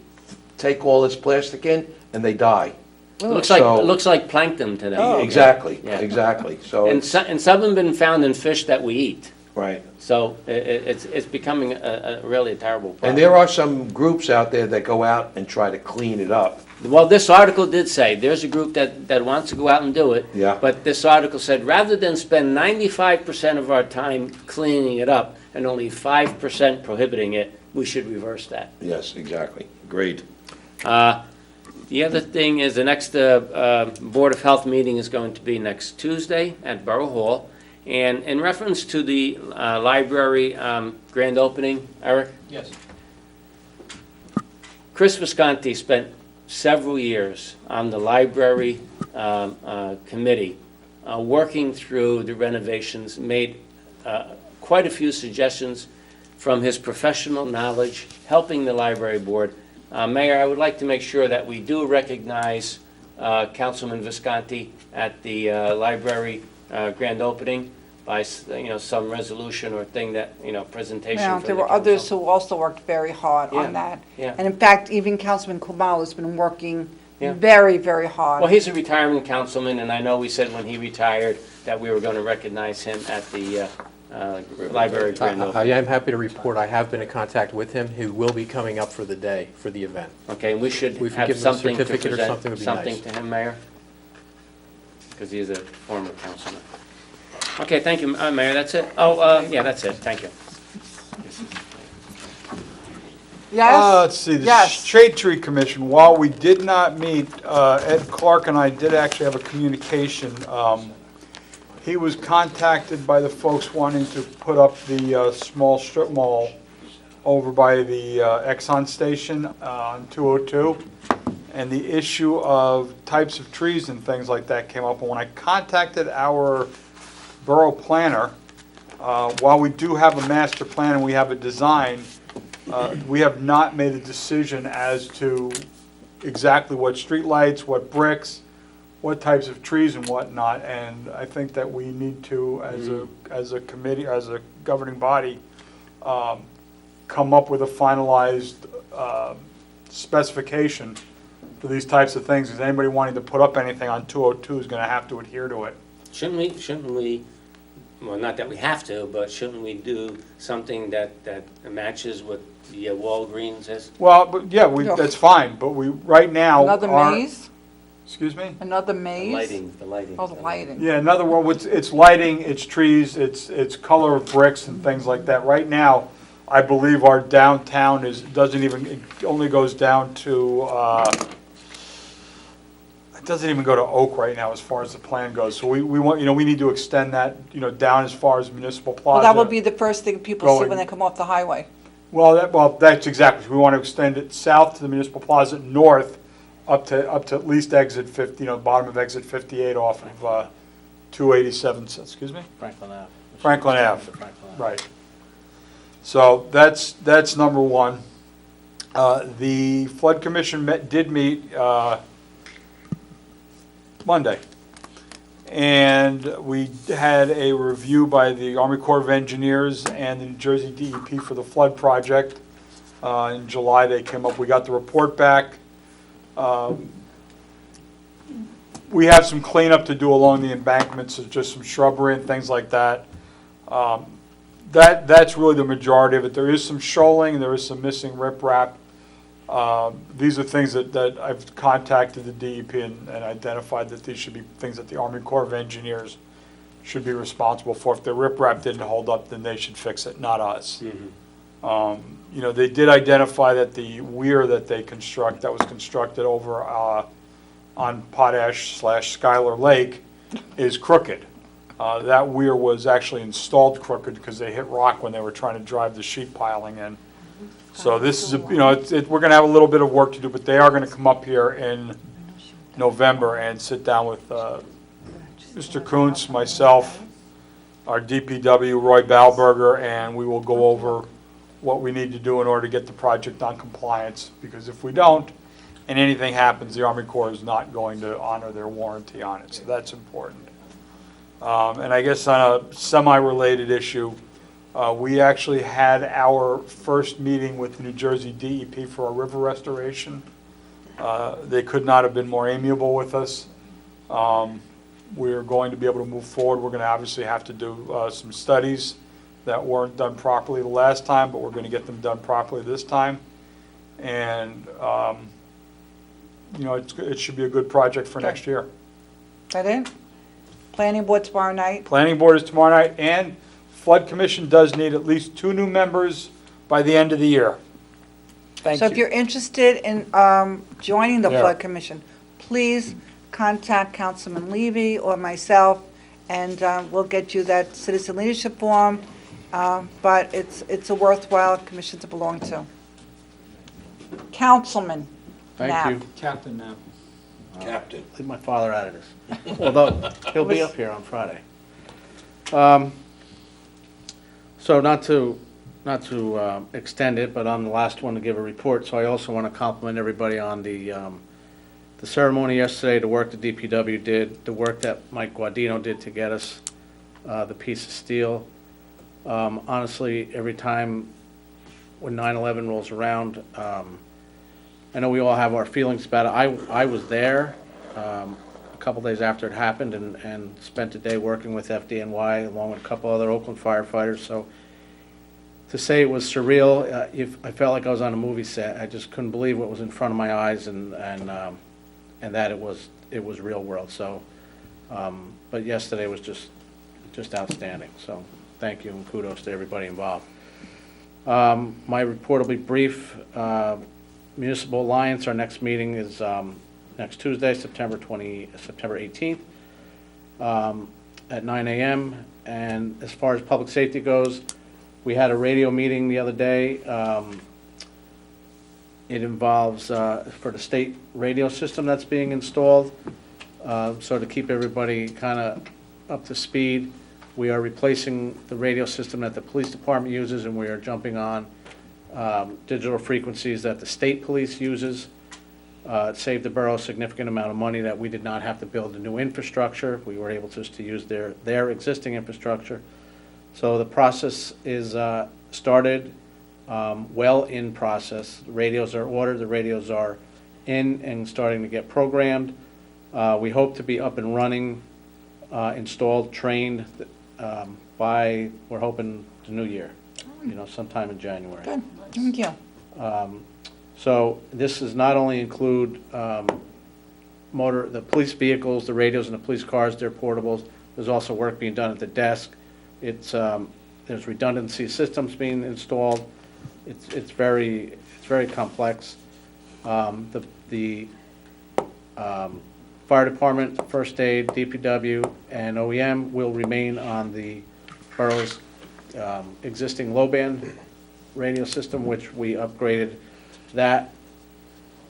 take all this plastic in, and they die. Looks So- like plankton today. Exactly, Yeah. exactly. So, And some have them been found in fish that we eat. right. So it's becoming a really terrible problem. And there are some groups out there that go out and try to clean it up. Well, this article did say, there's a group that wants to go out and do it. Yeah. But this article said, rather than spend 95% of our time cleaning it up and only 5% prohibiting it, we should reverse that. Yes, exactly. Agreed. The other thing is the next Board of Health meeting is going to be next Tuesday at Borough Hall. And in reference to the library grand opening, Eric? Yes. Chris Visconti spent several years on the library committee, working through the renovations, made quite a few suggestions from his professional knowledge, helping the library board. Mayor, I would like to make sure that we do recognize Councilman Visconti at the library grand opening by, some resolution or thing that, presentation Yeah, for there the were others council. who also worked very hard Yeah, on that. yeah. And in fact, even Councilman Kumalo has been working Yeah. very, very hard. Well, he's a retirement councilman, and I know we said when he retired that we were going to recognize him at the library grand I opening. am happy to report I have been in contact with him. He will be coming up for the day, for the event. Okay, we should We could have give him a something to certificate or present, something would be something nice. to him, Mayor? Because he is a former councilman. Okay, thank you, Mayor, that's it? Oh, yeah, that's it, thank you. Yes? Let's see, the Yes. Shade Tree Commission, while we did not meet, Ed Clark and I did actually have a communication. He was contacted by the folks wanting to put up the small strip mall over by the Exxon station on 202. And the issue of types of trees and things like that came up. And when I contacted our borough planner, while we do have a master plan and we have a design, we have not made a decision as to exactly what streetlights, what bricks, what types of trees and whatnot. And I think that we need to, as a committee, as a governing body, come up with a finalized specification for these types of things. Because anybody wanting to put up anything on 202 is going to have to adhere to it. Shouldn't we, well, not that we have to, but shouldn't we do something that matches what the Walgreens is? Well, but yeah, that's fine, but we, right now. Another our- maze? Excuse me? Another The maze? lighting. Oh, the lighting. Yeah, in other words, it's lighting, it's trees, it's color of bricks and things like that. Right now, I believe our downtown doesn't even, it only goes down to, doesn't even go to Oak right now as far as the plan goes. So we want, we need to extend that, down as far as Municipal Plaza. Well, that will be the first thing people see Going- when they come off the highway. Well, that's exactly, we want to extend it south to the Municipal Plaza, north, up to at least exit 50, bottom of exit 58 off of 287, excuse me? Franklin Ave. Franklin Ave, Franklin Ave. right. So that's number one. The Flood Commission did meet Monday. And we had a review by the Army Corps of Engineers and the New Jersey DEP for the flood project. In July, they came up, we got the report back. We have some cleanup to do along the embankments, so just some shrubbery and things like that. That's really the majority of it. There is some shoaling, there is some missing riprap. These are things that I've contacted the DEP and identified that these should be things that the Army Corps of Engineers should be responsible for. If the riprap didn't hold up, then they should fix it, not us. They did identify that the weir that was constructed over on Potash/Schuyler Lake is crooked. That weir was actually installed crooked because they hit rock when they were trying to drive the sheet piling in. So this is, we're going to have a little bit of work to do, but they are going to come up here in November and sit down with Mr. Kuntz, myself, our DPW, Roy Balberger, and we will go over what we need to do in order to get the project on compliance. Because if we don't, and anything happens, the Army Corps is not going to honor their warranty on it. So that's important. And I guess on a semi-related issue, we actually had our first meeting with New Jersey DEP for our river restoration. They could not have been more amiable with us. We're going to be able to move forward. We're going to obviously have to do some studies that weren't done properly the last time, but we're going to get them done properly this time. And, it should be a good project for next year. That it? Planning board tomorrow night? Planning board is tomorrow night, and Flood Commission does need at least 2 new members by the end of the year. Thank So if you. you're interested in joining the Yeah. Flood Commission, please contact Councilman Levy or myself, and we'll get you that citizen leadership form. But it's a worthwhile commission to belong to. Councilman Thank Knapp. you. Captain now. Captain. Leave my father out of this. Although, he'll be up here on Friday. So not to extend it, but I'm the last one to give a report, so I also want to compliment everybody on the ceremony yesterday, the work the DPW did, the work that Mike Guadino did to get us the piece of steel. Honestly, every time when 9/11 rolls around, I know we all have our feelings about it. I was there a couple days after it happened and spent a day working with FDNY along with a couple other Oakland firefighters. So to say it was surreal, I felt like I was on a movie set. I just couldn't believe what was in front of my eyes and that it was real world. So, but yesterday was just outstanding. So thank you and kudos to everybody involved. My report will be brief. Municipal Alliance, our next meeting is next Tuesday, September 18th, at 9 a.m. And as far as public safety goes, we had a radio meeting the other day. It involves for the state radio system that's being installed. So to keep everybody kind of up to speed, we are replacing the radio system that the police department uses, and we are jumping on digital frequencies that the state police uses. It saved the borough a significant amount of money that we did not have to build a new infrastructure. We were able just to use their existing infrastructure. So the process is started, well in process. The radios are ordered, the radios are in and starting to get programmed. We hope to be up and running, installed, trained by, we're hoping, the new year, sometime in January. Good, thank you. So this does not only include the police vehicles, the radios in the police cars, their portables. There's also work being done at the desk. There's redundancy systems being installed. It's very complex. The Fire department, first aid, DPW, and OEM will remain on the borough's existing low-band radio system, which we upgraded that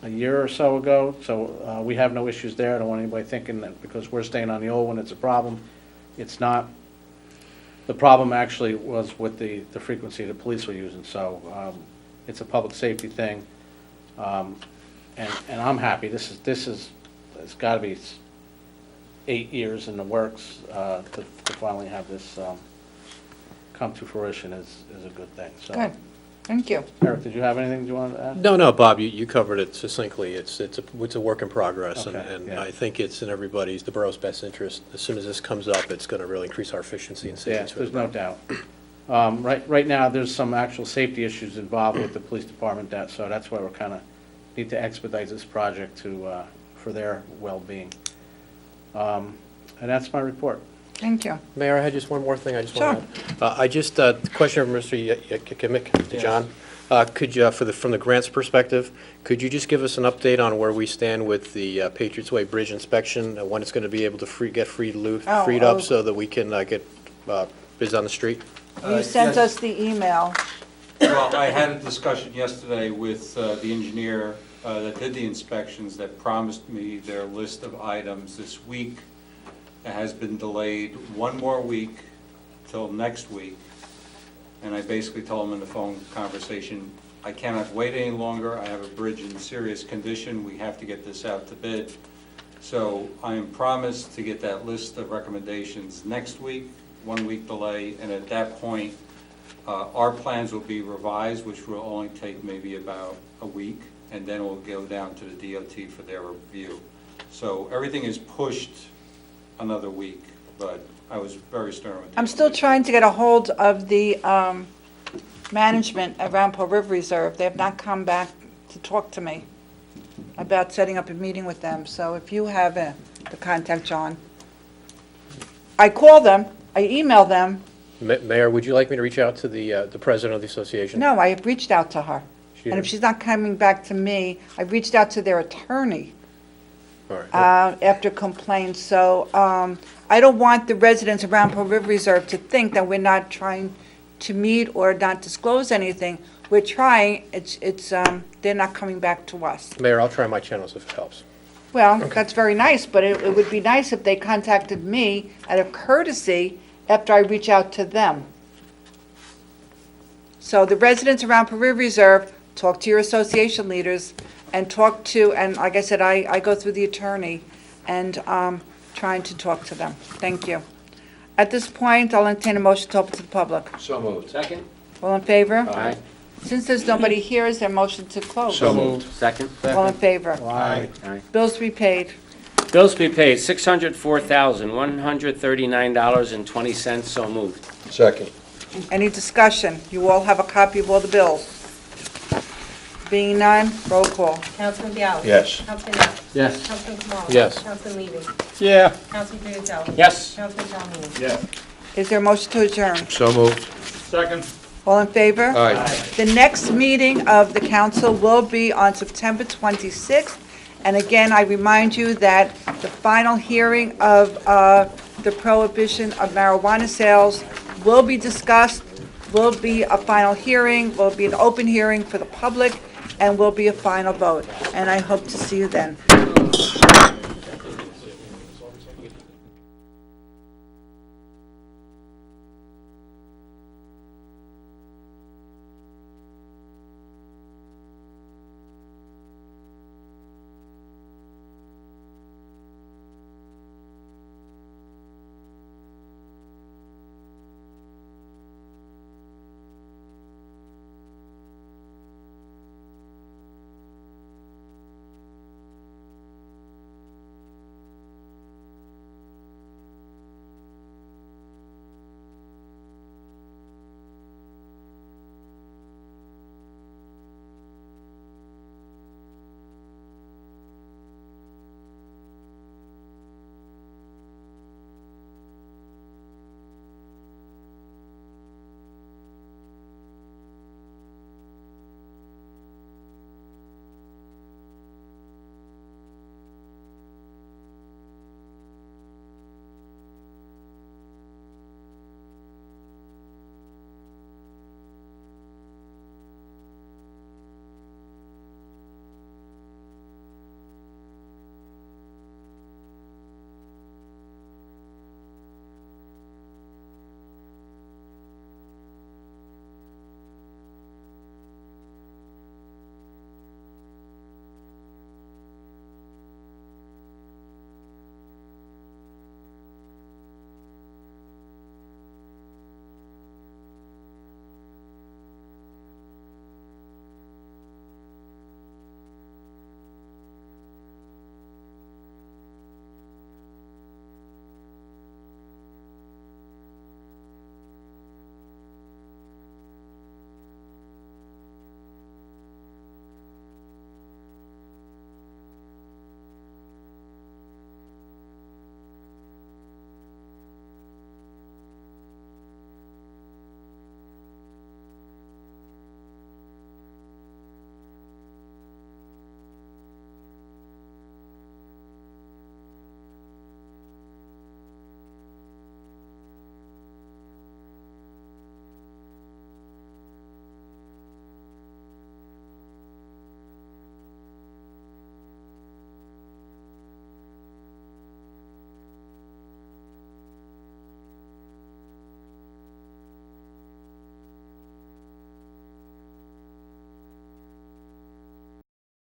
a year or so ago, so we have no issues there. I don't want anybody thinking that because we're staying on the old one, it's a problem. It's not. The problem actually was with the frequency the police were using, so it's a public safety thing. And I'm happy. It's got to be 8 years in the works to finally have this come to fruition is a good thing. So. Good, thank you. Eric, did you have anything you wanted to add? No, Bob, you covered it succinctly. It's a work in progress, and Okay, yeah. I think it's in the borough's best interest. As soon as this comes up, it's going to really increase our efficiency and Yeah, savings for the there's no doubt. Right now, there's some actual safety issues involved with the police department, so that's why we're kind of need to expedite this project for their well-being. And that's my report. Thank you. Mayor, I had just one more thing I just Sure. want to add. Question from Mr. Yakimic to John. Could you, from the grants perspective, could you just give us an update on where we stand with the Patriots Way Bridge inspection, when it's going to be able to get freed up so that we can get bids on the street? You sent us the email. Well, I had a discussion yesterday with the engineer that did the inspections that promised me their list of items this week. It has been delayed one more week till next week. And I basically told him in the phone conversation, I cannot wait any longer. I have a bridge in serious condition. We have to get this out to bid. So I am promised to get that list of recommendations next week, 1 week delay, and at that point, our plans will be revised, which will only take maybe about a week, and then we'll go down to the DOT for their review. So everything is pushed another week, but I was very stern with I'm still trying to get a hold of the management at Rampo River Reserve. They have not come back to talk to me about setting up a meeting with them. So if you have the contact, John. I call them, I email them. Mayor, would you like me to reach out to the president of the association? No, I have reached out to her. She And if did? she's not coming back to me, I've reached out to their attorney All right. after complaints. So I don't want the residents of Rampo River Reserve to think that we're not trying to meet or not disclose anything. We're trying, they're not coming back to us. Mayor, I'll try my channels if it helps. Well, that's very nice, but it would be nice if they contacted me out of courtesy after I reach out to them. So the residents around Peru Reserve, talk to your association leaders and and like I said, I go through the attorney and trying to talk to them. Thank you. At this point, I'll entertain a motion to open to the public. So moved. Second? All in favor? Aye. Since there's nobody here, is there a motion to close? So moved. Second? All in favor? Aye. Aye. Bills to be paid. Bills to be paid, $604,139.20, so moved. Second. Any discussion? You all have a copy of all the bills. Being none, roll call. Councilman Biallo. Yes. Councilman Net. Yes. Councilman Kamala. Yes. Councilman Levy. Yeah. Councilman Pimentel. Yes. Councilman Calhoun. Yes. Is there a motion to adjourn? So moved. Second. All in favor? Aye. The next meeting of the council will be on September 26th. And again, I remind you that the final hearing of the prohibition of marijuana sales will be discussed, will be a final hearing, will be an open hearing for the public, and will be a final vote. And I hope to see you then.